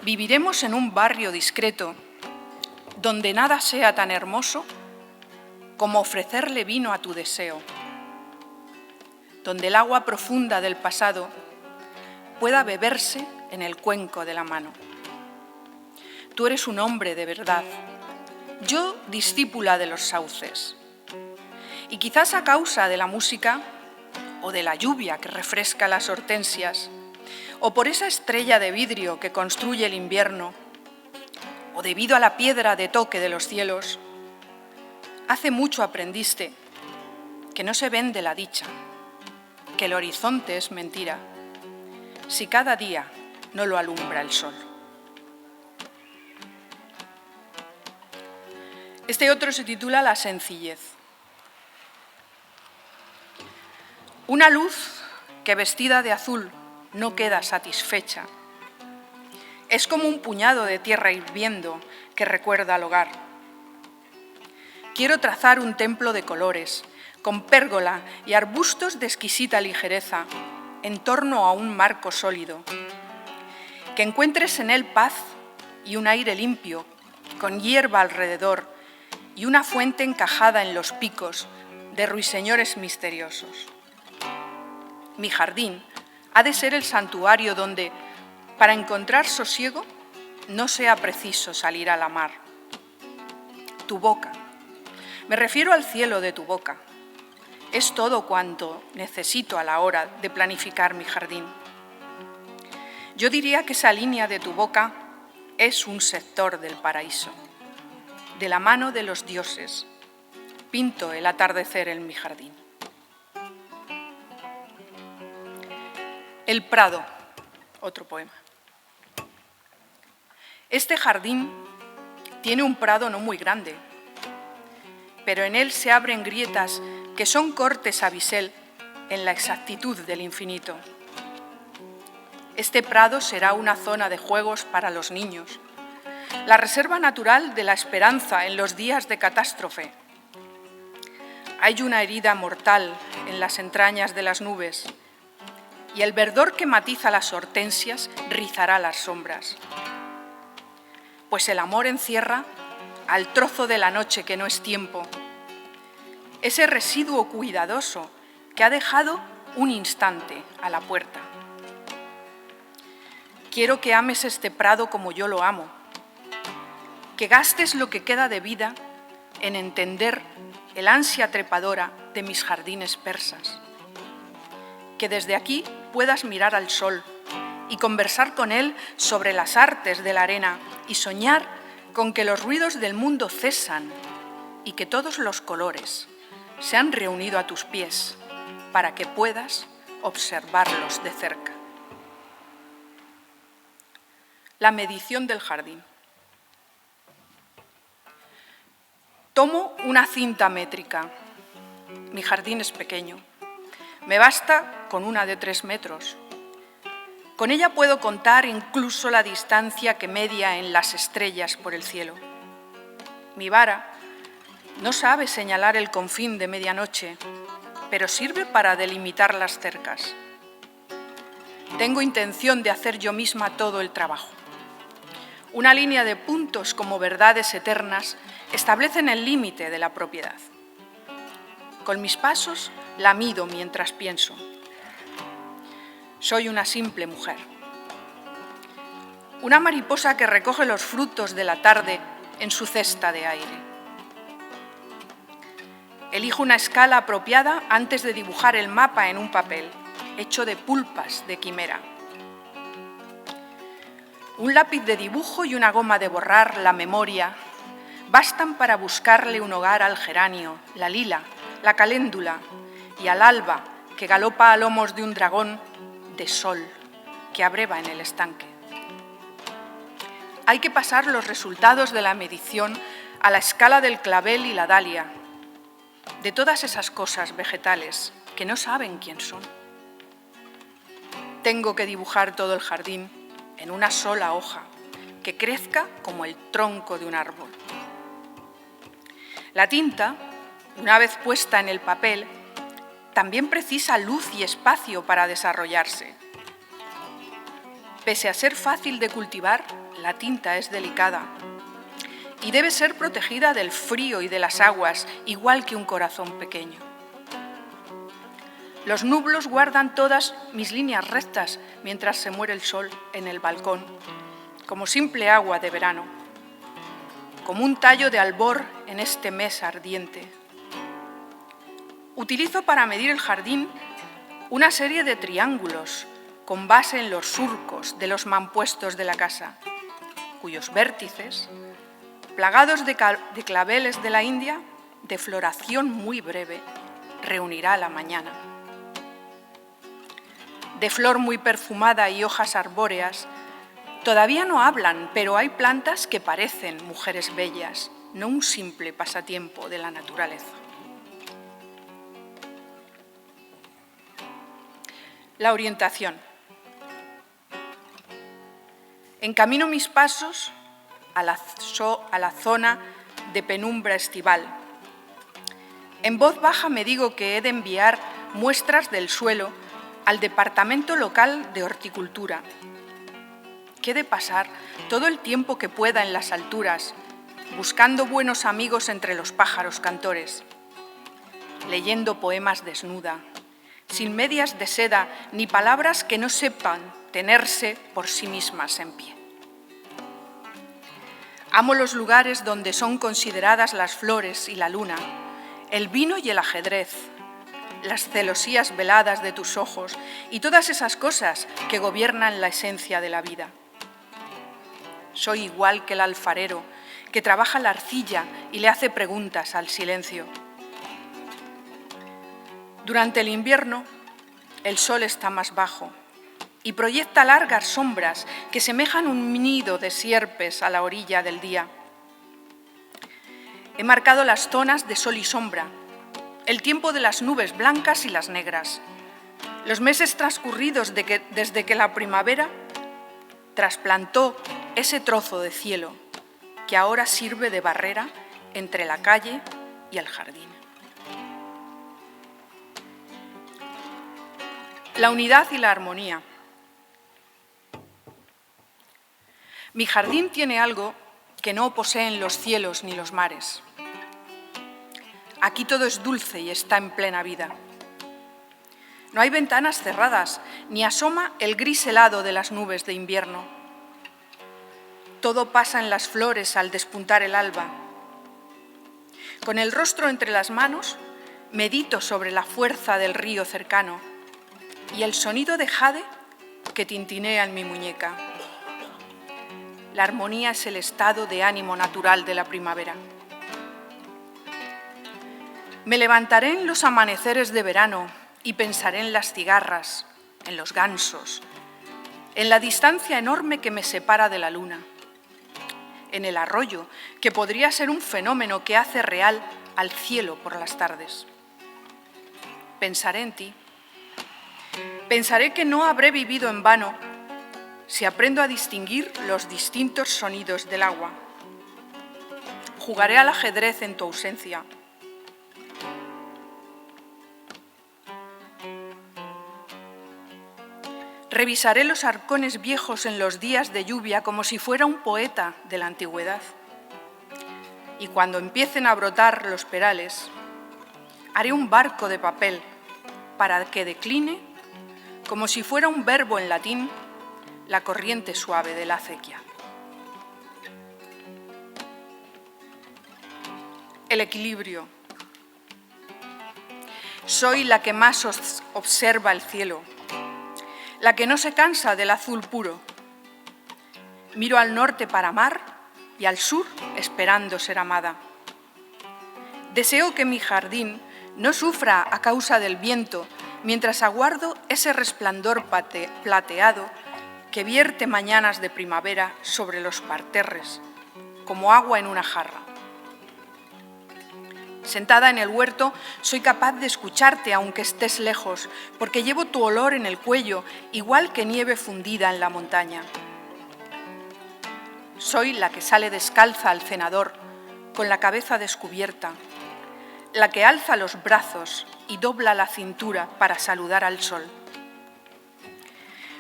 Viviremos en un barrio discreto, donde nada sea tan hermoso como ofrecerle vino a tu deseo, donde el agua profunda del pasado pueda beberse en el cuenco de la mano. Tú eres un hombre de verdad, yo discípula de los sauces. Y quizás a causa de la música o de la lluvia que refresca las hortensias, o por esa estrella de vidrio que construye el invierno, o debido a la piedra de toque de los cielos, hace mucho aprendiste que no se vende la dicha, que el horizonte es mentira, si cada día no lo alumbra el sol. Este otro se titula La sencillez. Una luz que vestida de azul no queda satisfecha. Es como un puñado de tierra hirviendo que recuerda al hogar. Quiero trazar un templo de colores, con pérgola y arbustos de exquisita ligereza, en torno a un marco sólido. Que encuentres en él paz y un aire limpio, con hierba alrededor y una fuente encajada en los picos de ruiseñores misteriosos. Mi jardín ha de ser el santuario donde, para encontrar sosiego, no sea preciso salir a la mar. Tu boca. Me refiero al cielo de tu boca. Es todo cuanto necesito a la hora de planificar mi jardín. Yo diría que esa línea de tu boca es un sector del paraíso. De la mano de los dioses, pinto el atardecer en mi jardín. El Prado, otro poema. Este jardín tiene un prado no muy grande, pero en él se abren grietas que son cortes a bisel en la exactitud del infinito. Este prado será una zona de juegos para los niños, la reserva natural de la esperanza en los días de catástrofe. Hay una herida mortal en las entrañas de las nubes, y el verdor que matiza las hortensias rizará las sombras. Pues el amor encierra al trozo de la noche que no es tiempo, ese residuo cuidadoso que ha dejado un instante a la puerta. Quiero que ames este prado como yo lo amo, que gastes lo que queda de vida en entender el ansia trepadora de mis jardines persas, que desde aquí puedas mirar al sol y conversar con él sobre las artes de la arena y soñar con que los ruidos del mundo cesan y que todos los colores se han reunido a tus pies para que puedas observarlos de cerca. La medición del jardín. Tomo una cinta métrica. Mi jardín es pequeño. Me basta con una de 3 metros. Con ella puedo contar incluso la distancia que media en las estrellas por el cielo. Mi vara no sabe señalar el confín de medianoche, pero sirve para delimitar las cercas. Tengo intención de hacer yo misma todo el trabajo. Una línea de puntos como verdades eternas establecen el límite de la propiedad. Con mis pasos la mido mientras pienso. Soy una simple mujer. Una mariposa que recoge los frutos de la tarde en su cesta de aire. Elijo una escala apropiada antes de dibujar el mapa en un papel, hecho de pulpas de quimera. Un lápiz de dibujo y una goma de borrar la memoria bastan para buscarle un hogar al geranio, la lila, la caléndula y al alba que galopa a lomos de un dragón de sol que abreva en el estanque. Hay que pasar los resultados de la medición a la escala del clavel y la dalia, de todas esas cosas vegetales que no saben quién son. Tengo que dibujar todo el jardín en una sola hoja, que crezca como el tronco de un árbol. La tinta, una vez puesta en el papel, también precisa luz y espacio para desarrollarse. Pese a ser fácil de cultivar, la tinta es delicada y debe ser protegida del frío y de las aguas, igual que un corazón pequeño. Los nublos guardan todas mis líneas rectas mientras se muere el sol en el balcón, como simple agua de verano, como un tallo de albor en este mes ardiente. Utilizo para medir el jardín una serie de triángulos con base en los surcos de los mampuestos de la casa, cuyos vértices, plagados de claveles de la India, de floración muy breve, reunirá la mañana. De flor muy perfumada y hojas arbóreas, todavía no hablan, pero hay plantas que parecen mujeres bellas, no un simple pasatiempo de la naturaleza. La orientación. Encamino mis pasos a la zona de penumbra estival. En voz baja me digo que he de enviar muestras del suelo al Departamento Local de Horticultura, que he de pasar todo el tiempo que pueda en las alturas, buscando buenos amigos entre los pájaros cantores, leyendo poemas desnuda, sin medias de seda ni palabras que no sepan tenerse por sí mismas en pie. Amo los lugares donde son consideradas las flores y la luna, el vino y el ajedrez, las celosías veladas de tus ojos y todas esas cosas que gobiernan la esencia de la vida. Soy igual que el alfarero, que trabaja la arcilla y le hace preguntas al silencio. Durante el invierno, el sol está más bajo y proyecta largas sombras que semejan un nido de sierpes a la orilla del día. He marcado las zonas de sol y sombra, el tiempo de las nubes blancas y las negras, los meses transcurridos desde que la primavera trasplantó ese trozo de cielo que ahora sirve de barrera entre la calle y el jardín. La unidad y la armonía. Mi jardín tiene algo que no poseen los cielos ni los mares. Aquí todo es dulce y está en plena vida. No hay ventanas cerradas, ni asoma el gris helado de las nubes de invierno. Todo pasa en las flores al despuntar el alba. Con el rostro entre las manos, medito sobre la fuerza del río cercano y el sonido de jade que tintinea en mi muñeca. La armonía es el estado de ánimo natural de la primavera. Me levantaré en los amaneceres de verano y pensaré en las cigarras, en los gansos, en la distancia enorme que me separa de la luna, en el arroyo, que podría ser un fenómeno que hace real al cielo por las tardes. Pensaré en ti. Pensaré que no habré vivido en vano si aprendo a distinguir los distintos sonidos del agua. Jugaré al ajedrez en tu ausencia. Revisaré los arcones viejos en los días de lluvia como si fuera un poeta de la antigüedad. Y cuando empiecen a brotar los perales, haré un barco de papel para que decline, como si fuera un verbo en latín, la corriente suave de la acequia. El equilibrio. Soy la que más observa el cielo, la que no se cansa del azul puro. Miro al norte para amar y al sur esperando ser amada. Deseo que mi jardín no sufra a causa del viento mientras aguardo ese resplandor plateado que vierte mañanas de primavera sobre los parterres, como agua en una jarra. Sentada en el huerto, soy capaz de escucharte aunque estés lejos, porque llevo tu olor en el cuello, igual que nieve fundida en la montaña. Soy la que sale descalza al cenador, con la cabeza descubierta, la que alza los brazos y dobla la cintura para saludar al sol.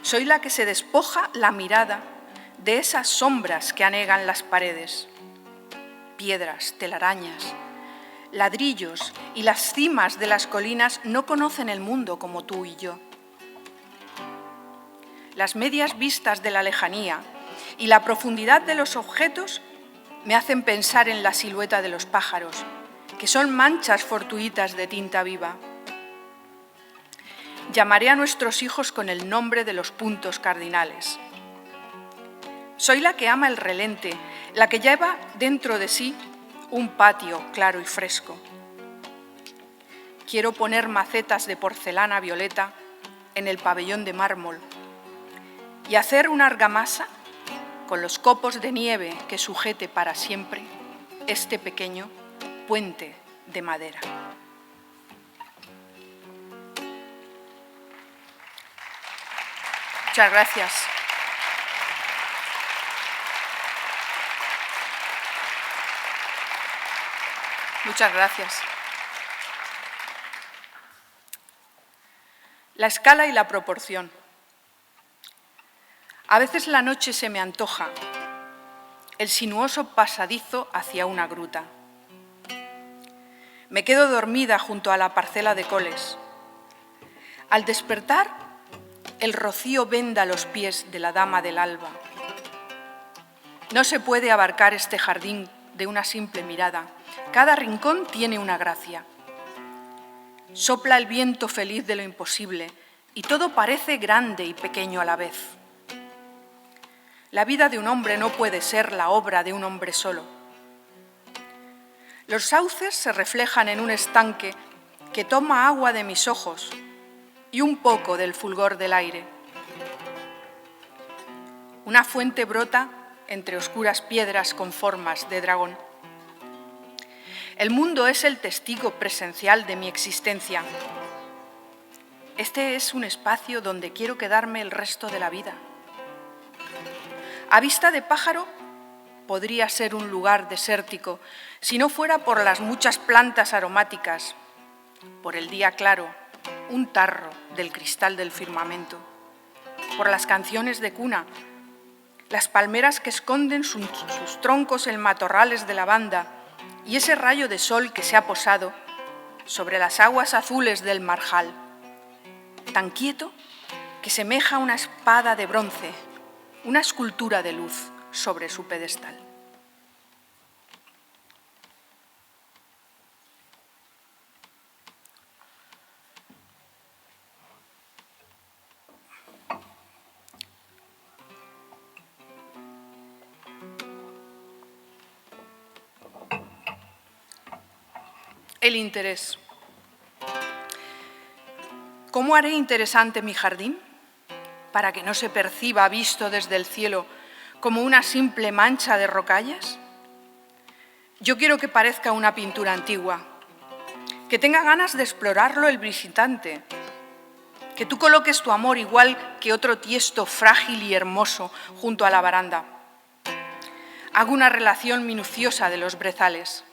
Soy la que se despoja la mirada de esas sombras que anegan las paredes, piedras, telarañas, ladrillos y las cimas de las colinas no conocen el mundo como tú y yo. Las medias vistas de la lejanía y la profundidad de los objetos me hacen pensar en la silueta de los pájaros, que son manchas fortuitas de tinta viva. Llamaré a nuestros hijos con el nombre de los puntos cardinales. Soy la que ama el relente, la que lleva dentro de sí un patio claro y fresco. Quiero poner macetas de porcelana violeta en el pabellón de mármol y hacer una argamasa con los copos de nieve que sujete para siempre este pequeño puente de madera. Muchas gracias. Muchas gracias. La escala y la proporción. A veces la noche se me antoja el sinuoso pasadizo hacia una gruta. Me quedo dormida junto a la parcela de coles. Al despertar, el rocío venda los pies de la dama del alba. No se puede abarcar este jardín de una simple mirada. Cada rincón tiene una gracia. Sopla el viento feliz de lo imposible y todo parece grande y pequeño a la vez. La vida de un hombre no puede ser la obra de un hombre solo. Los sauces se reflejan en un estanque que toma agua de mis ojos y un poco del fulgor del aire. Una fuente brota entre oscuras piedras con formas de dragón. El mundo es el testigo presencial de mi existencia. Este es un espacio donde quiero quedarme el resto de la vida. A vista de pájaro, podría ser un lugar desértico si no fuera por las muchas plantas aromáticas, por el día claro, un tarro del cristal del firmamento, por las canciones de cuna, las palmeras que esconden sus troncos en matorrales de lavanda y ese rayo de sol que se ha posado sobre las aguas azules del marjal, tan quieto que semeja una espada de bronce, una escultura de luz sobre su pedestal. El interés. ¿Cómo haré interesante mi jardín para que no se perciba visto desde el cielo como una simple mancha de rocallas? Yo quiero que parezca una pintura antigua, que tenga ganas de explorarlo el visitante, que tú coloques tu amor igual que otro tiesto frágil y hermoso junto a la baranda. Hago una relación minuciosa de los brezales.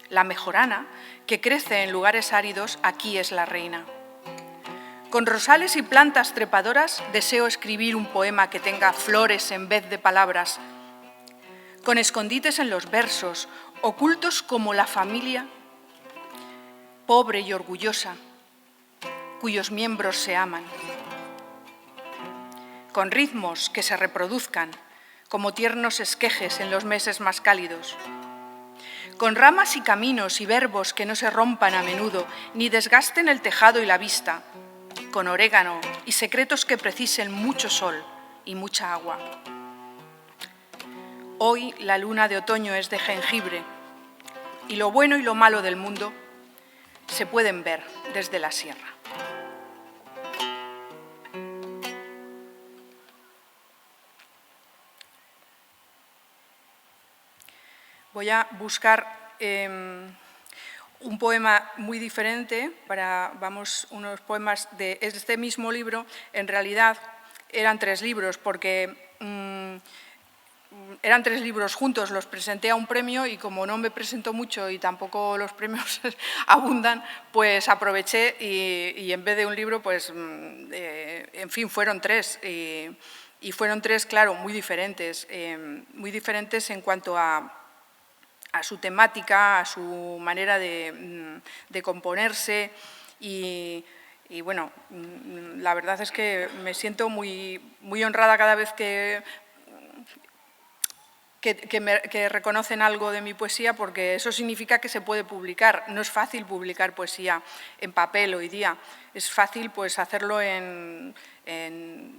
La mejorana, que crece en lugares áridos, aquí es la reina. Con rosales y plantas trepadoras deseo escribir un poema que tenga flores en vez de palabras, con escondites en los versos, ocultos como la familia, pobre y orgullosa, cuyos miembros se aman, con ritmos que se reproduzcan como tiernos esquejes en los meses más cálidos, con ramas y caminos y verbos que no se rompan a menudo ni desgasten el tejado y la vista, con orégano y secretos que precisen mucho sol y mucha agua. Hoy la luna de otoño es de jengibre y lo bueno y lo malo del mundo se pueden ver desde la sierra. Voy a buscar un poema muy diferente, unos poemas de este mismo libro. En realidad eran 3 libros, porque eran 3 libros juntos, los presenté a un premio y como no me presentó mucho y tampoco los premios abundan, pues aproveché y en vez de un libro, pues en fin, fueron 3. Y fueron 3, claro, muy diferentes en cuanto a su temática, a su manera de componerse y bueno, la verdad es que me siento muy honrada cada vez que reconocen algo de mi poesía, porque eso significa que se puede publicar. No es fácil publicar poesía en papel hoy día. Es fácil pues, hacerlo en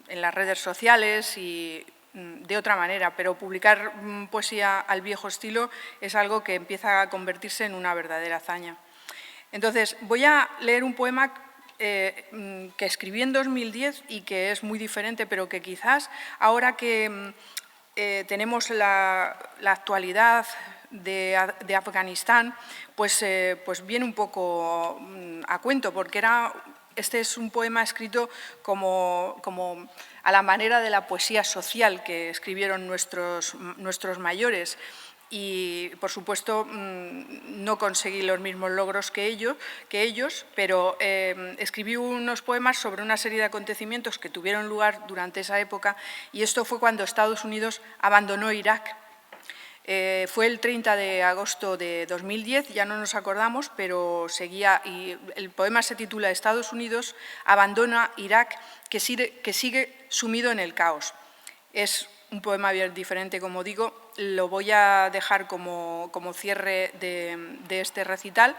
las redes sociales y de otra manera, pero publicar poesía al viejo estilo es algo que empieza a convertirse en una verdadera hazaña. Entonces, voy a leer un poema que escribí en 2010 y que es muy diferente, pero que quizás ahora que tenemos la actualidad de Afganistán, pues viene un poco a cuento, porque este es un poema escrito como a la manera de la poesía social que escribieron nuestros mayores. Y, por supuesto, no conseguí los mismos logros que ellos, pero escribí unos poemas sobre una serie de acontecimientos que tuvieron lugar durante esa época, y esto fue cuando Estados Unidos abandonó Irak. Fue el 30 de agosto de 2010, ya no nos acordamos, pero seguía, y el poema se titula Estados Unidos abandona Irak, que sigue sumido en el caos. Es un poema bien diferente, como digo, lo voy a dejar como cierre de este recital.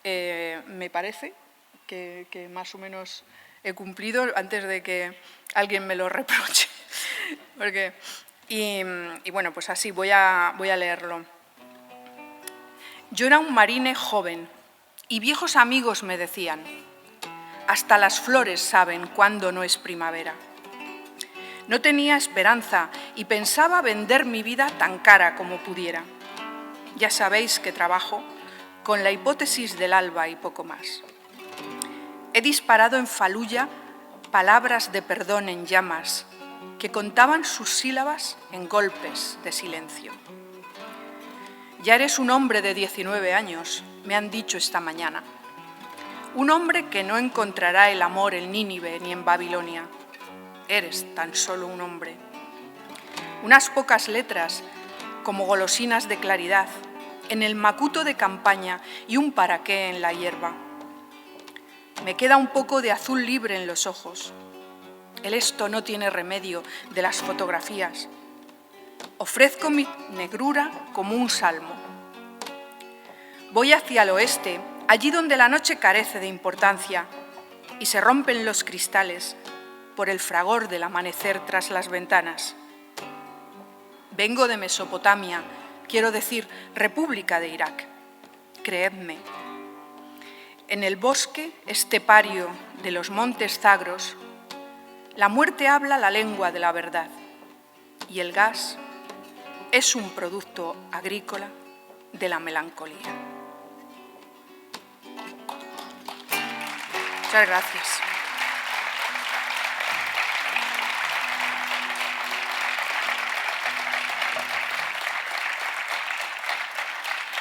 Me parece que más o menos he cumplido antes de que alguien me lo reproche. Y bueno, pues así voy a leerlo. Yo era un marine joven y viejos amigos me decían: hasta las flores saben cuándo no es primavera. No tenía esperanza y pensaba vender mi vida tan cara como pudiera. Ya sabéis que trabajo con la hipótesis del alba y poco más. He disparado en Faluya palabras de perdón en llamas que contaban sus sílabas en golpes de silencio. Ya eres un hombre de 19 años, me han dicho esta mañana. Un hombre que no encontrará el amor en Nínive ni en Babilonia. Eres tan solo un hombre. Unas pocas letras, como golosinas de claridad, en el macuto de campaña y un para qué en la hierba. Me queda un poco de azul libre en los ojos. El esto no tiene remedio de las fotografías. Ofrezco mi negrura como un salmo. Voy hacia el oeste, allí donde la noche carece de importancia y se rompen los cristales por el fragor del amanecer tras las ventanas. Vengo de Mesopotamia, quiero decir, República de Irak. Creedme. En el bosque estepario de los montes Zagros, la muerte habla la lengua de la verdad y el gas es un producto agrícola de la melancolía. Muchas gracias.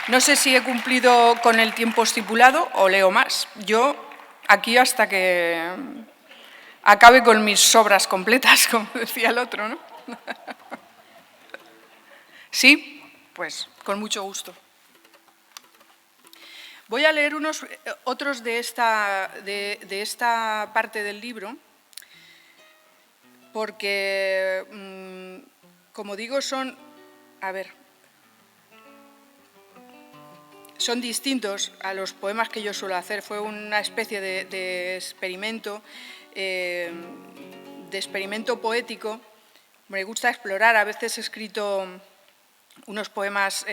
No sé si he cumplido con el tiempo estipulado o leo más. Yo aquí hasta que acabe con mis sobras completas, como decía el otro, ¿no? ¿Sí? Pues con mucho gusto. Voy a leer otros de esta parte del libro, porque, como digo, son distintos a los poemas que yo suelo hacer. Fue una especie de experimento, poético. Me gusta explorar. A veces he escrito unos poemas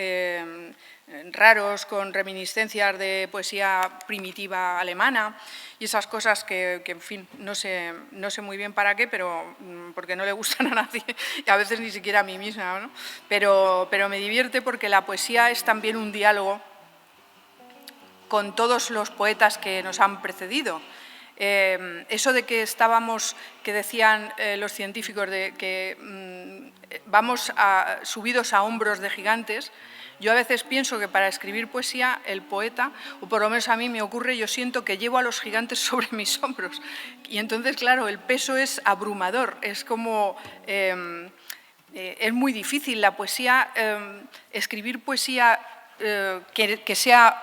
raros con reminiscencias de poesía primitiva alemana y esas cosas que en fin, no sé muy bien para qué, pero porque no le gustan a nadie y a veces ni siquiera a mí misma, ¿no? Pero me divierte porque la poesía es también un diálogo con todos los poetas que nos han precedido. Eso de que decían los científicos, de que vamos subidos a hombros de gigantes, yo a veces pienso que para escribir poesía el poeta, o por lo menos a mí me ocurre, yo siento que llevo a los gigantes sobre mis hombros. Y entonces, claro, el peso es abrumador, es como... es muy difícil la poesía, escribir poesía que sea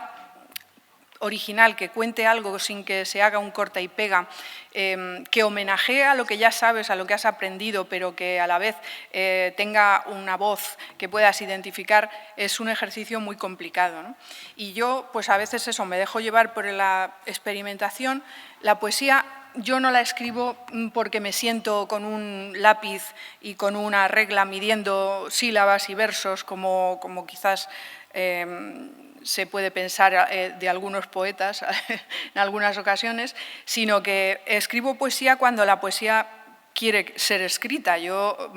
original, que cuente algo sin que se haga un corta y pega, que homenajee a lo que ya sabes, a lo que has aprendido, pero que a la vez tenga una voz que puedas identificar, es un ejercicio muy complicado, ¿no? Y yo, pues a veces eso, me dejo llevar por la experimentación. La poesía yo no la escribo porque me siento con un lápiz y con una regla midiendo sílabas y versos, como quizás se puede pensar de algunos poetas en algunas ocasiones, sino que escribo poesía cuando la poesía quiere ser escrita. Yo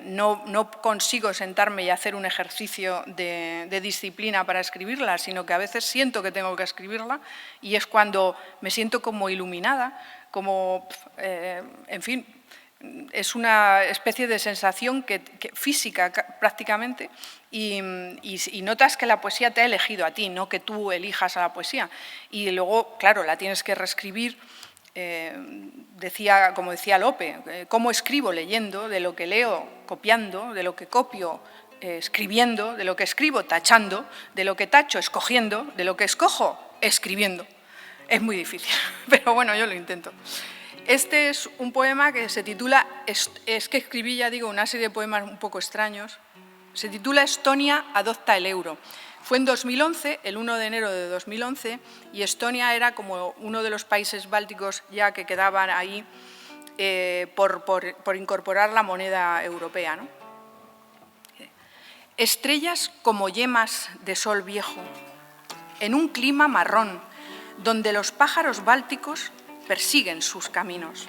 no consigo sentarme y hacer un ejercicio de disciplina para escribirla, sino que a veces siento que tengo que escribirla y es cuando me siento como iluminada, como, en fin, es una especie de sensación física prácticamente y notas que la poesía te ha elegido a ti, no que tú elijas a la poesía. Y luego, claro, la tienes que reescribir, como decía Lope, ¿cómo escribo? Leyendo, de lo que leo, copiando, de lo que copio, escribiendo, de lo que escribo, tachando, de lo que tacho, escogiendo, de lo que escojo, escribiendo. Es muy difícil, pero bueno, yo lo intento. Este es un poema que se titula, es que escribí, ya digo, una serie de poemas un poco extraños. Se titula Estonia adopta el euro. Fue en 2011, el 1 de enero de 2011, y Estonia era como uno de los países bálticos ya que quedaban ahí por incorporar la moneda europea, ¿no? Estrellas como yemas de sol viejo, en un clima marrón, donde los pájaros bálticos persiguen sus caminos.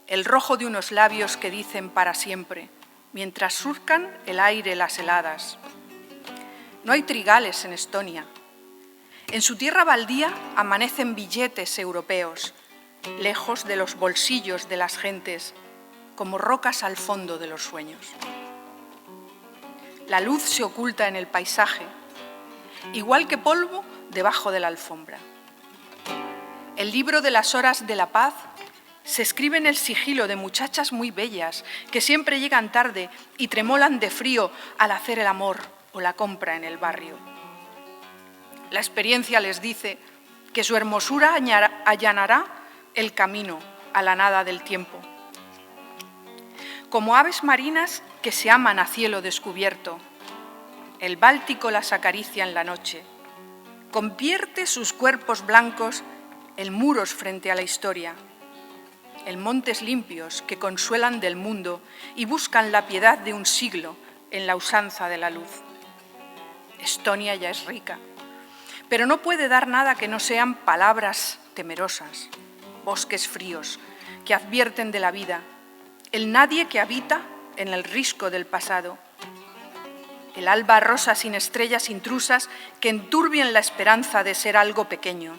El rojo de unos labios que dicen para siempre, mientras surcan el aire las heladas. No hay trigales en Estonia. En su tierra baldía amanecen billetes europeos, lejos de los bolsillos de las gentes, como rocas al fondo de los sueños. La luz se oculta en el paisaje, igual que polvo debajo de la alfombra. El libro de las horas de la paz se escribe en el sigilo de muchachas muy bellas que siempre llegan tarde y tremolan de frío al hacer el amor o la compra en el barrio. La experiencia les dice que su hermosura allanará el camino a la nada del tiempo. Como aves marinas que se aman a cielo descubierto, el Báltico las acaricia en la noche, convierte sus cuerpos blancos en muros frente a la historia, en montes limpios que consuelan del mundo y buscan la piedad de un siglo en la usanza de la luz. Estonia ya es rica, pero no puede dar nada que no sean palabras temerosas, bosques fríos que advierten de la vida, el nadie que habita en el risco del pasado, el alba rosa sin estrellas intrusas que enturbien la esperanza de ser algo pequeño,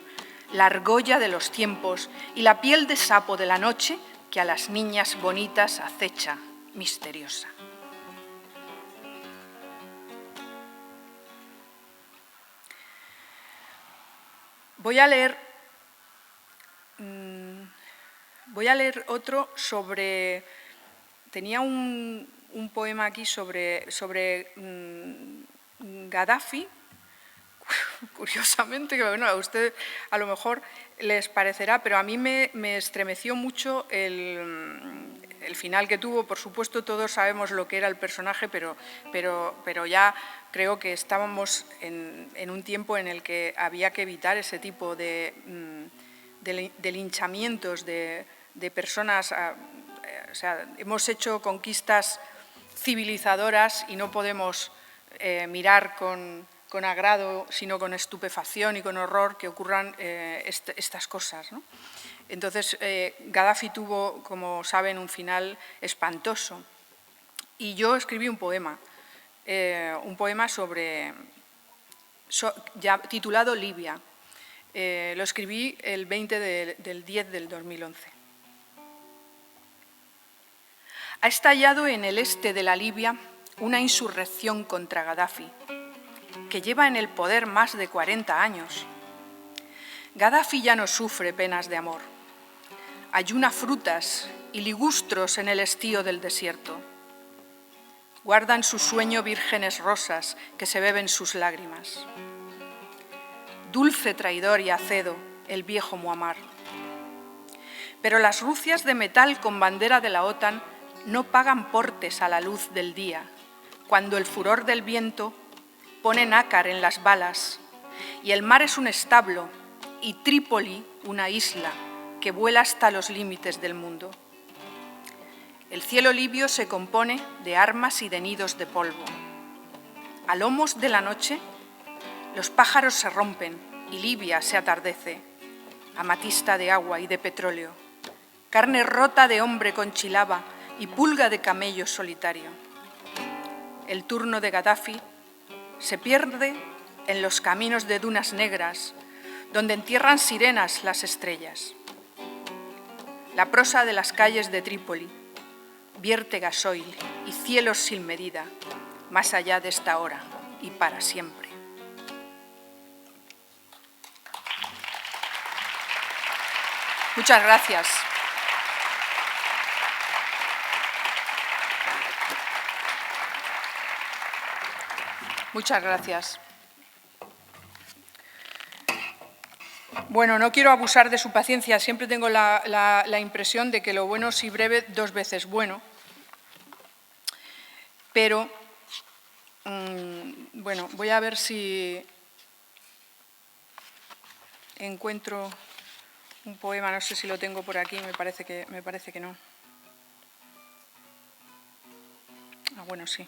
la argolla de los tiempos y la piel de sapo de la noche que a las niñas bonitas acecha misteriosa. Voy a leer otro sobre... Tenía un poema aquí sobre Gaddafi, curiosamente, que bueno, a usted a lo mejor les parecerá, pero a mí me estremeció mucho el final que tuvo. Por supuesto, todos sabemos lo que era el personaje, pero ya creo que estábamos en un tiempo en el que había que evitar ese tipo de linchamientos de personas. O sea, hemos hecho conquistas civilizadoras y no podemos mirar con agrado, sino con estupefacción y con horror que ocurran estas cosas, ¿no? Entonces, Gaddafi tuvo, como saben, un final espantoso. Y yo escribí un poema titulado Libia. Lo escribí el 20 del 10 del 2011. Ha estallado en el este de la Libia una insurrección contra Gaddafi, que lleva en el poder más de 40 años. Gaddafi ya no sufre penas de amor. Ayuna frutas y ligustros en el estío del desierto. guardan su sueño vírgenes rosas que se beben sus lágrimas. Dulce traidor y acedo, el viejo Muammar. Pero las rucias de metal con bandera de la OTAN no pagan portes a la luz del día, cuando el furor del viento pone nácar en las balas y el mar es un establo y Trípoli una isla que vuela hasta los límites del mundo. El cielo libio se compone de armas y de nidos de polvo. A lomos de la noche, los pájaros se rompen y Libia se atardece, amatista de agua y de petróleo, carne rota de hombre con chilaba y pulga de camello solitario. El turno de Gaddafi se pierde en los caminos de dunas negras, donde entierran sirenas las estrellas. La prosa de las calles de Trípoli vierte gasoil y cielos sin medida, más allá de esta hora y para siempre. Muchas gracias. Muchas gracias. Bueno, no quiero abusar de su paciencia, siempre tengo la impresión de que lo bueno si breve, dos veces bueno. Pero, bueno, voy a ver si encuentro un poema, no sé si lo tengo por aquí, me parece que no. Ah, bueno, sí.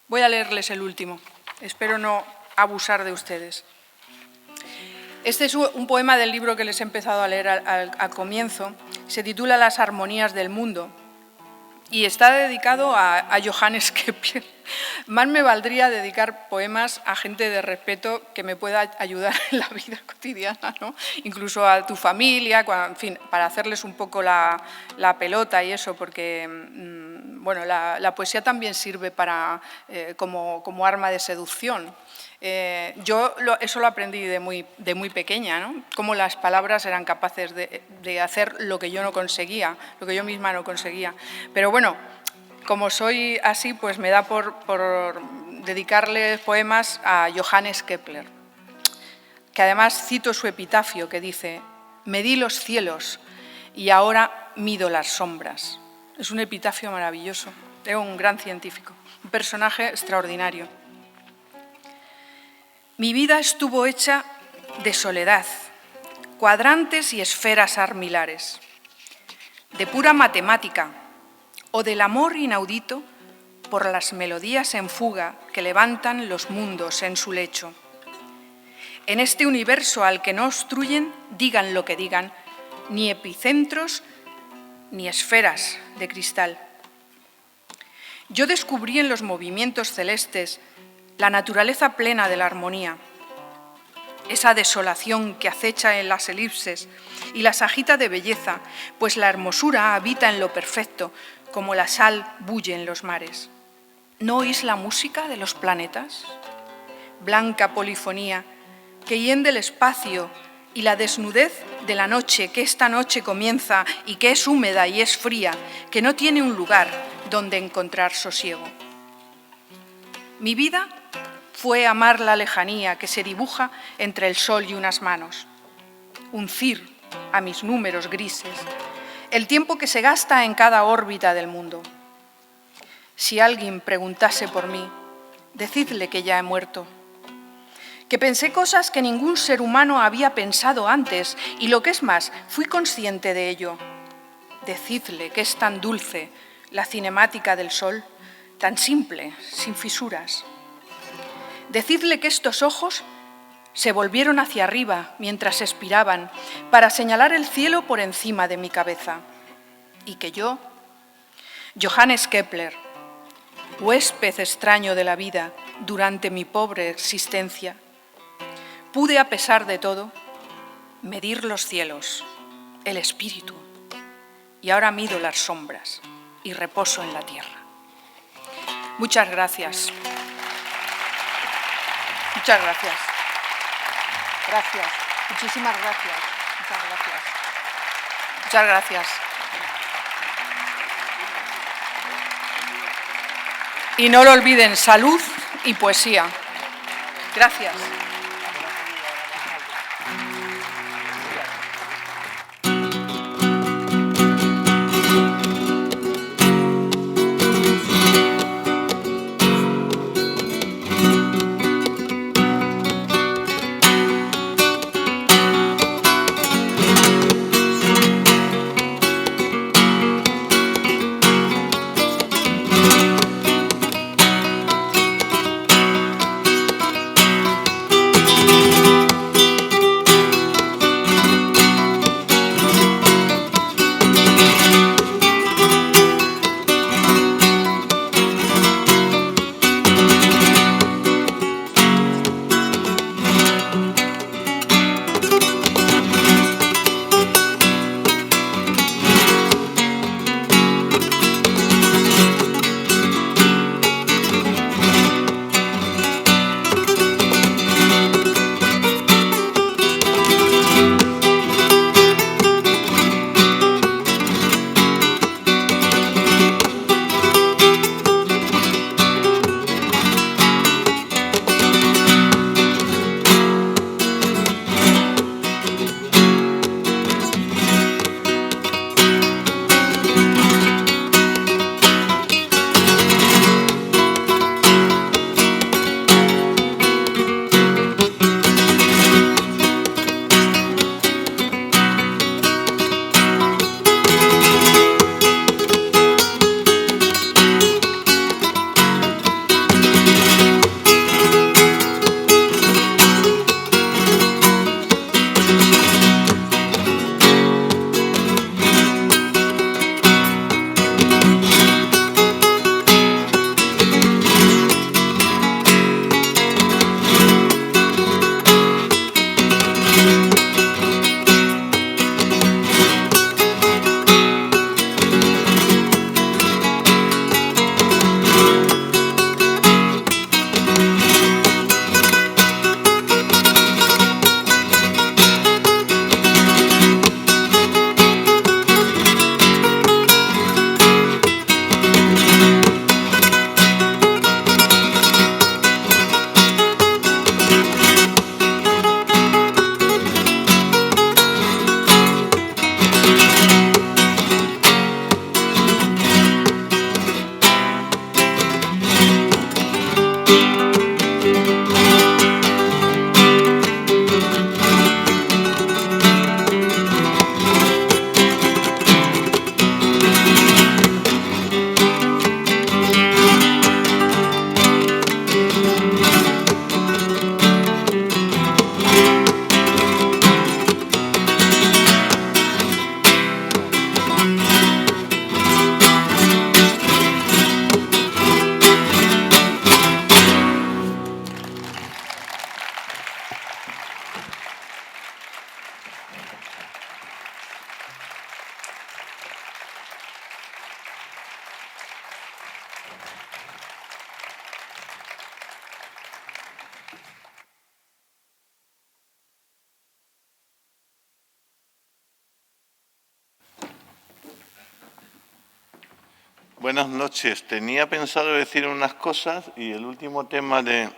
Voy a leerles el último, espero no abusar de ustedes. Este es un poema del libro que les he empezado a leer al comienzo, se titula Las armonías del mundo y está dedicado a Johannes Kepler. Más me valdría dedicar poemas a gente de respeto que me pueda ayudar en la vida cotidiana, ¿no? Incluso a tu familia, en fin, para hacerles un poco la pelota y eso, porque bueno, la poesía también sirve como arma de seducción. Yo eso lo aprendí de muy pequeña, ¿no? Cómo las palabras eran capaces de hacer lo que yo no conseguía, lo que yo misma no conseguía. Pero bueno, como soy así, pues me da por dedicarle poemas a Johannes Kepler, que además cito su epitafio que dice: «Medí los cielos y ahora mido las sombras». Es un epitafio maravilloso, es un gran científico, un personaje extraordinario. Mi vida estuvo hecha de soledad, cuadrantes y esferas armilares, de pura matemática o del amor inaudito por las melodías en fuga que levantan los mundos en su lecho. En este universo al que no obstruyen, digan lo que digan, ni epicentros ni esferas de cristal. Yo descubrí en los movimientos celestes la naturaleza plena de la armonía, esa desolación que acecha en las elipses y las agita de belleza, pues la hermosura habita en lo perfecto, como la sal bulle en los mares. ¿No oís la música de los planetas? Blanca polifonía que hiende el espacio y la desnudez de la noche, que esta noche comienza y que es húmeda y es fría, que no tiene un lugar donde encontrar sosiego. Mi vida fue amar la lejanía que se dibuja entre el sol y unas manos, uncir a mis números grises el tiempo que se gasta en cada órbita del mundo. Si alguien preguntase por mí, decidle que ya he muerto, que pensé cosas que ningún ser humano había pensado antes y, lo que es más, fui consciente de ello. Decidle que es tan dulce la cinemática del sol, tan simple, sin fisuras. Decidle que estos ojos se volvieron hacia arriba mientras expiraban para señalar el cielo por encima de mi cabeza y que yo, Johannes Kepler, huésped extraño de la vida durante mi pobre existencia, pude, a pesar de todo, medir los cielos, el espíritu, y ahora mido las sombras y reposo en la tierra. Muchas gracias. Muchas gracias. Gracias. Muchísimas gracias. Muchas gracias. Muchas gracias. Y no lo olviden, salud y poesía. Gracias. Buenas noches. Tenía pensado decir unas cosas y el último tema de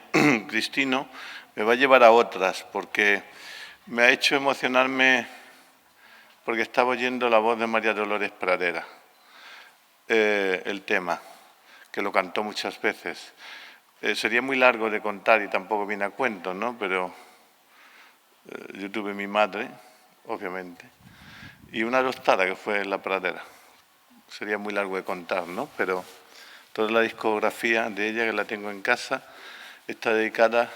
Cristino me va a llevar a otras, porque me ha hecho emocionarme porque estaba oyendo la voz de María Dolores Pradera, el tema, que lo cantó muchas veces. Sería muy largo de contar y tampoco viene a cuento, ¿no? Pero yo tuve mi madre, obviamente, y una adoptada que fue la Pradera. Sería muy largo de contar, ¿no? Pero toda la discografía de ella, que la tengo en casa, está dedicada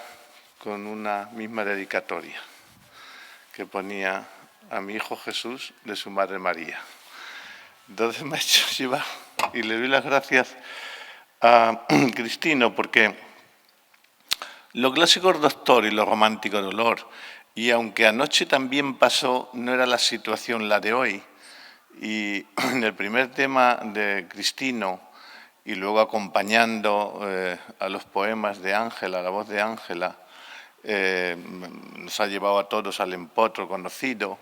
con una misma dedicatoria que ponía a mi hijo Jesús de su madre María. Entonces me ha hecho llevar y le doy las gracias a Cristino, porque lo clásico es doctor y lo romántico dolor, y aunque anoche también pasó, no era la situación la de hoy. Y en el primer tema de Cristino, y luego acompañando a los poemas de Ángela, la voz de Ángela, nos ha llevado a todos al empotro conocido,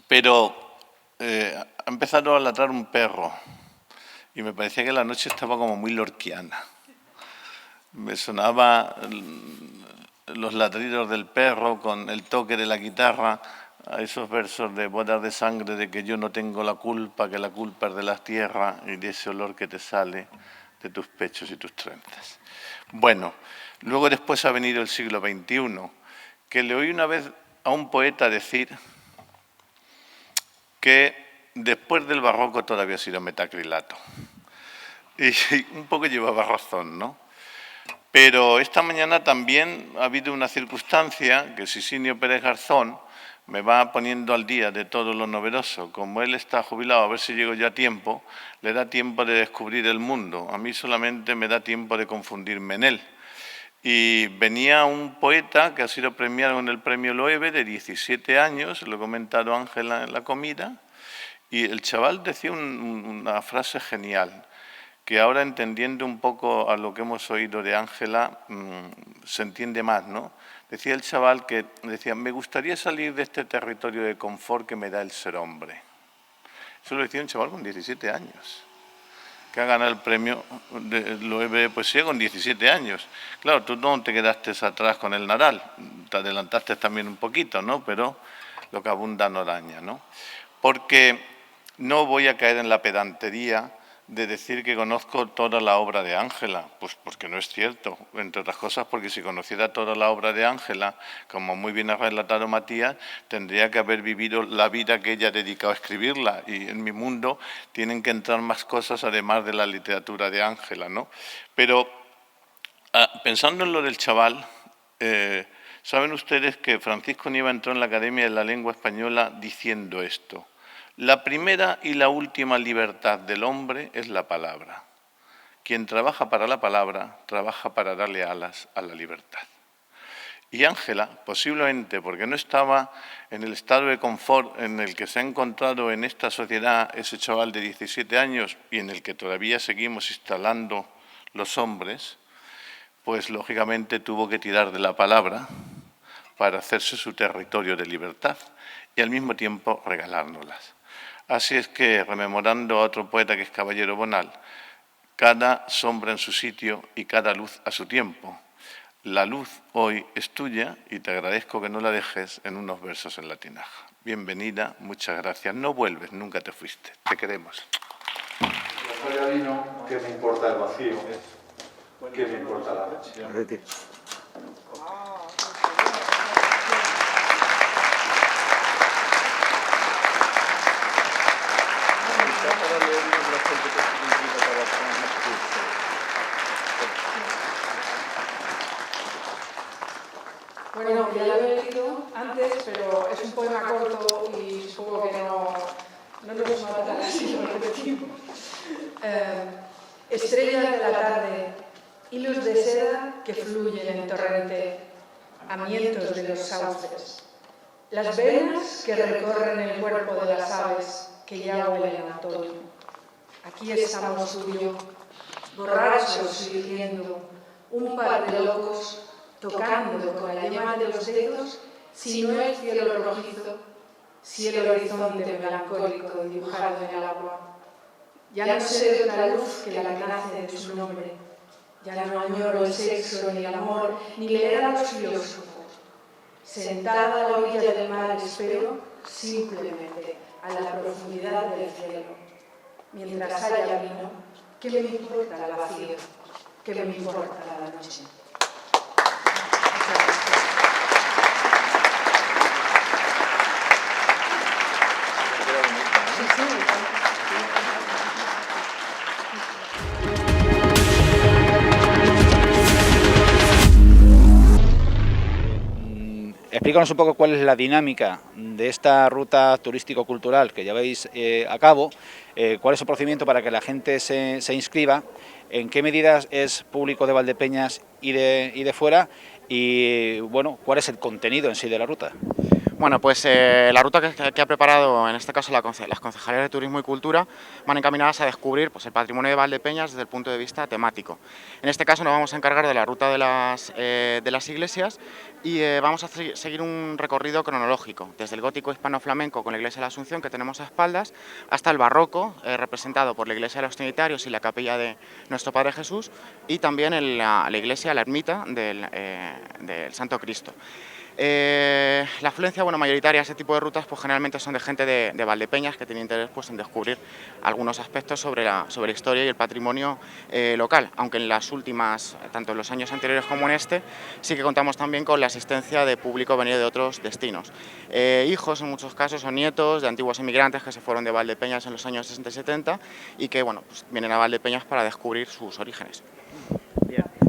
pero ha empezado a ladrar un perro, y me parecía que la noche estaba como muy lorquiana. Me sonaba los ladridos del perro con el toque de la guitarra, a esos versos de bodas de sangre, de que yo no tengo la culpa, que la culpa es de la tierra, y de ese olor que te sale de tus pechos y tus trenzas. Bueno, luego después ha venido el siglo XXI, que le oí una vez a un poeta decir que después del barroco todavía ha sido metacrilato. Y un poco llevaba razón, ¿no? Pero esta mañana también ha habido una circunstancia que Sisinio Pérez Garzón me va poniendo al día de todo lo novedoso. Como él está jubilado, a ver si llego ya a tiempo, le da tiempo de descubrir el mundo. A mí solamente me da tiempo de confundirme en él. Y venía un poeta que ha sido premiado en el premio Loewe, de 17 años, lo ha comentado Ángela en la comida, y el chaval decía una frase genial, que ahora, entendiendo un poco a lo que hemos oído de Ángela, se entiende más, ¿no? Decía el chaval que decía, me gustaría salir de este territorio de confort que me da el ser hombre. Eso lo decía un chaval con 17 años, que ha ganado el premio de Loewe de Poesía con 17 años. Claro, tú no te quedaste atrás con el Nadal, te adelantaste también un poquito, ¿no? Pero lo que abunda no daña, ¿no? Porque no voy a caer en la pedantería de decir que conozco toda la obra de Ángela, pues porque no es cierto, entre otras cosas porque si conociera toda la obra de Ángela, como muy bien ha relatado Matías, tendría que haber vivido la vida que ella ha dedicado a escribirla, y en mi mundo tienen que entrar más cosas además de la literatura de Ángela, ¿no? Pero pensando en lo del chaval, saben ustedes que Francisco Nieva entró en la Academia de la Lengua Española diciendo esto: la primera y la última libertad del hombre es la palabra. Quien trabaja para la palabra, trabaja para darle alas a la libertad. Y Ángela, posiblemente porque no estaba en el estado de confort en el que se ha encontrado en esta sociedad ese chaval de 17 años y en el que todavía seguimos instalando los hombres, pues lógicamente tuvo que tirar de la palabra para hacerse su territorio de libertad y al mismo tiempo regalárnoslas. Así es que, rememorando a otro poeta que es Caballero Bonal, cada sombra en su sitio y cada luz a su tiempo. La luz hoy es tuya y te agradezco que no la dejes en unos versos en la tinaja. Bienvenida, muchas gracias. No vuelves, nunca te fuiste. Te queremos. ¿Qué me importa el vacío? ¿Qué me importa la noche? Bueno, ya lo he leído antes, pero es un poema corto y supongo que no nos matará si lo repetimos. Estrella de la tarde, hilos de seda que fluyen en torrente, amientos de los sauces, las venas que recorren el cuerpo de las aves que ya huelen a otoño. Aquí estamos tú y yo, borrachos diciendo, un par de locos, tocando con la yema de los dedos, si no el cielo rojizo, si el horizonte melancólico dibujado en el agua. Ya no sé de otra luz que la que nace de su nombre, ya no añoro el sexo ni el amor, ni leer a los filósofos. Sentada a la orilla del mar espero simplemente a la profundidad del cielo. Mientras haya vino, ¿qué me importa el vacío? ¿Qué me importa la noche? Explícanos un poco cuál es la dinámica de esta ruta turístico-cultural que lleváis a cabo, cuál es el procedimiento para que la gente se inscriba, en qué medidas es público de Valdepeñas y de fuera, y bueno, cuál es el contenido en sí de la ruta. Bueno, pues la ruta que ha preparado, en este caso, las concejalías de Turismo y Cultura, van encaminadas a descubrir pues, el patrimonio de Valdepeñas desde el punto de vista temático. En este caso nos vamos a encargar de la ruta de las iglesias y vamos a seguir un recorrido cronológico, desde el gótico hispano-flamenco con la iglesia de la Asunción que tenemos a espaldas, hasta el barroco, representado por la iglesia de los Trinitarios y la capilla de Nuestro Padre Jesús, y también la iglesia, la ermita del Santo Cristo. La afluencia mayoritaria a ese tipo de rutas pues generalmente son de gente de Valdepeñas que tiene interés pues, en descubrir algunos aspectos sobre la historia y el patrimonio local, aunque en las últimas, tanto en los años anteriores como en este, sí que contamos también con la asistencia de público venido de otros destinos. Hijos en muchos casos o nietos de antiguos inmigrantes que se fueron de Valdepeñas en los años 60 y 70 y que pues, vienen a Valdepeñas para descubrir sus orígenes.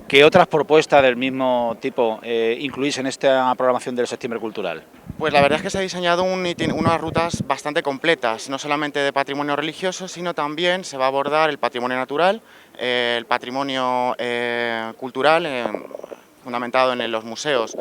¿Qué otras propuestas del mismo tipo incluís en esta programación del Septiembre Cultural? Pues la verdad es que se ha diseñado unas rutas bastante completas, no solamente de patrimonio religioso, sino también se va a abordar el patrimonio natural, el patrimonio cultural, fundamentado en los museos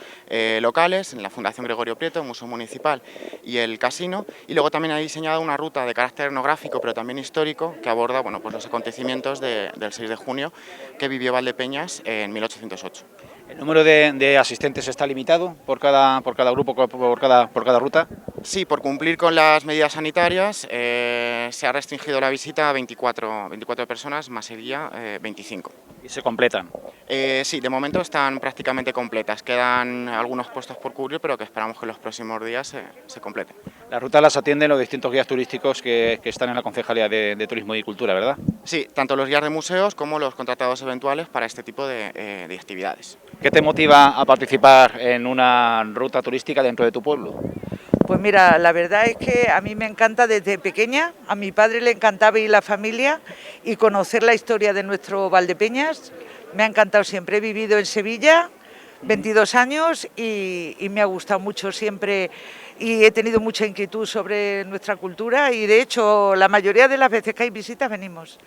locales, en la Fundación Gregorio Prieto, el Museo Municipal y el Casino, y luego también ha diseñado una ruta de carácter etnográfico pero también histórico que aborda pues los acontecimientos del 6 de junio que vivió Valdepeñas en 1808. ¿El número de asistentes está limitado por cada grupo, por cada ruta? Sí, por cumplir con las medidas sanitarias se ha restringido la visita a 24 personas, más el guía 25. ¿Y se completan? Sí, de momento están prácticamente completas. Quedan algunos puestos por cubrir, pero que esperamos que en los próximos días se completen. Las rutas las atienden los distintos guías turísticos que están en la Concejalía de Turismo y Cultura, ¿verdad? Sí, tanto los guías de museos como los contratados eventuales para este tipo de actividades. ¿Qué te motiva a participar en una ruta turística dentro de tu pueblo? Pues mira, la verdad es que a mí me encanta desde pequeña, a mi padre le encantaba ir la familia y conocer la historia de nuestro Valdepeñas. Me ha encantado siempre, he vivido en Sevilla 22 años y me ha gustado mucho siempre y he tenido mucha inquietud sobre nuestra cultura y de hecho la mayoría de las veces que hay visitas venimos.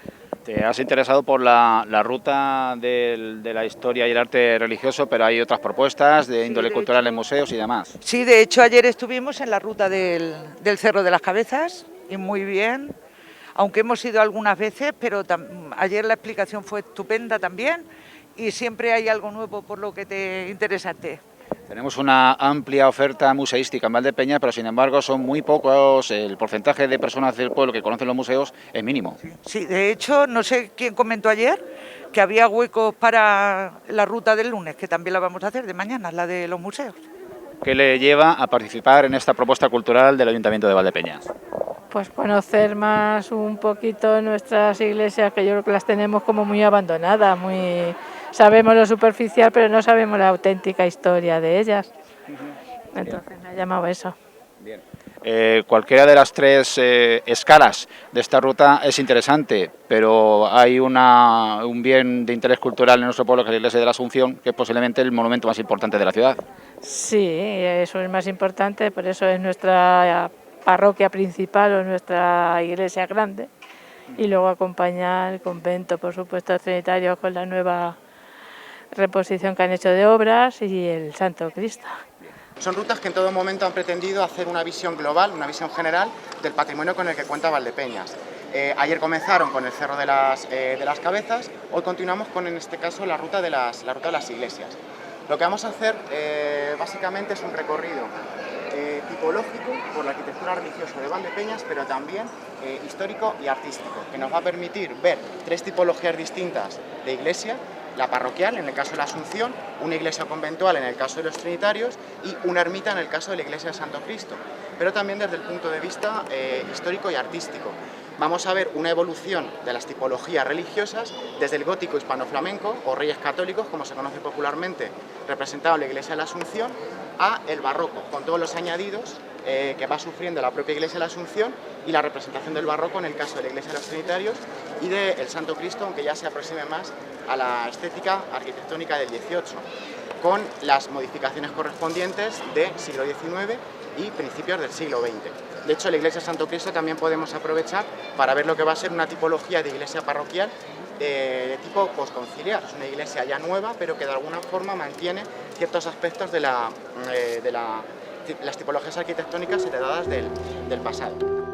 Te has interesado por la ruta de la historia y el arte religioso, pero hay otras propuestas de índole cultural en museos y demás. Sí, de hecho ayer estuvimos en la ruta del Cerro de las Cabezas y muy bien, aunque hemos ido algunas veces, pero ayer la explicación fue estupenda también y siempre hay algo nuevo por lo que te interesaste. Tenemos una amplia oferta museística en Valdepeñas, pero sin embargo son muy pocos, el porcentaje de personas del pueblo que conocen los museos es mínimo. Sí, de hecho, no sé quién comentó ayer que había huecos para la ruta del lunes, que también la vamos a hacer de mañana, la de los museos. ¿Qué le lleva a participar en esta propuesta cultural del Ayuntamiento de Valdepeñas? Pues conocer más un poquito nuestras iglesias, que yo creo que las tenemos como muy abandonadas, sabemos lo superficial, pero no sabemos la auténtica historia de ellas. Entonces me ha llamado eso. Bien. Cualquiera de las tres escalas de esta ruta es interesante, pero hay un bien de interés cultural en nuestro pueblo, que es la iglesia de la Asunción, que es posiblemente el monumento más importante de la ciudad. Sí, eso es más importante, por eso es nuestra parroquia principal o nuestra iglesia grande. Y luego acompañar el convento, por supuesto, trinitario con la nueva reposición que han hecho de obras y el Santo Cristo. Son rutas que en todo momento han pretendido hacer una visión global, una visión general del patrimonio con el que cuenta Valdepeñas. Ayer comenzaron con el Cerro de las Cabezas, hoy continuamos con, en este caso, la ruta de las iglesias. Lo que vamos a hacer básicamente es un recorrido tipológico por la arquitectura religiosa de Valdepeñas, pero también histórico y artístico, que nos va a permitir ver tres tipologías distintas de iglesia: la parroquial, en el caso de la Asunción, una iglesia conventual, en el caso de los Trinitarios, y una ermita, en el caso de la iglesia de Santo Cristo, pero también desde el punto de vista histórico y artístico. Vamos a ver una evolución de las tipologías religiosas desde el gótico hispano-flamenco, o Reyes Católicos, como se conoce popularmente, representado en la iglesia de la Asunción, a el barroco, con todos los añadidos que va sufriendo la propia iglesia de la Asunción y la representación del barroco en el caso de la iglesia de los Trinitarios y del Santo Cristo, aunque ya se aproxime más a la estética arquitectónica del XVIII, con las modificaciones correspondientes del siglo XIX y principios del siglo XX. De hecho, la iglesia de Santo Cristo también podemos aprovechar para ver lo que va a ser una tipología de iglesia parroquial de tipo posconciliar. Es una iglesia ya nueva, pero que de alguna forma mantiene ciertos aspectos de la las tipologías arquitectónicas heredadas del pasado.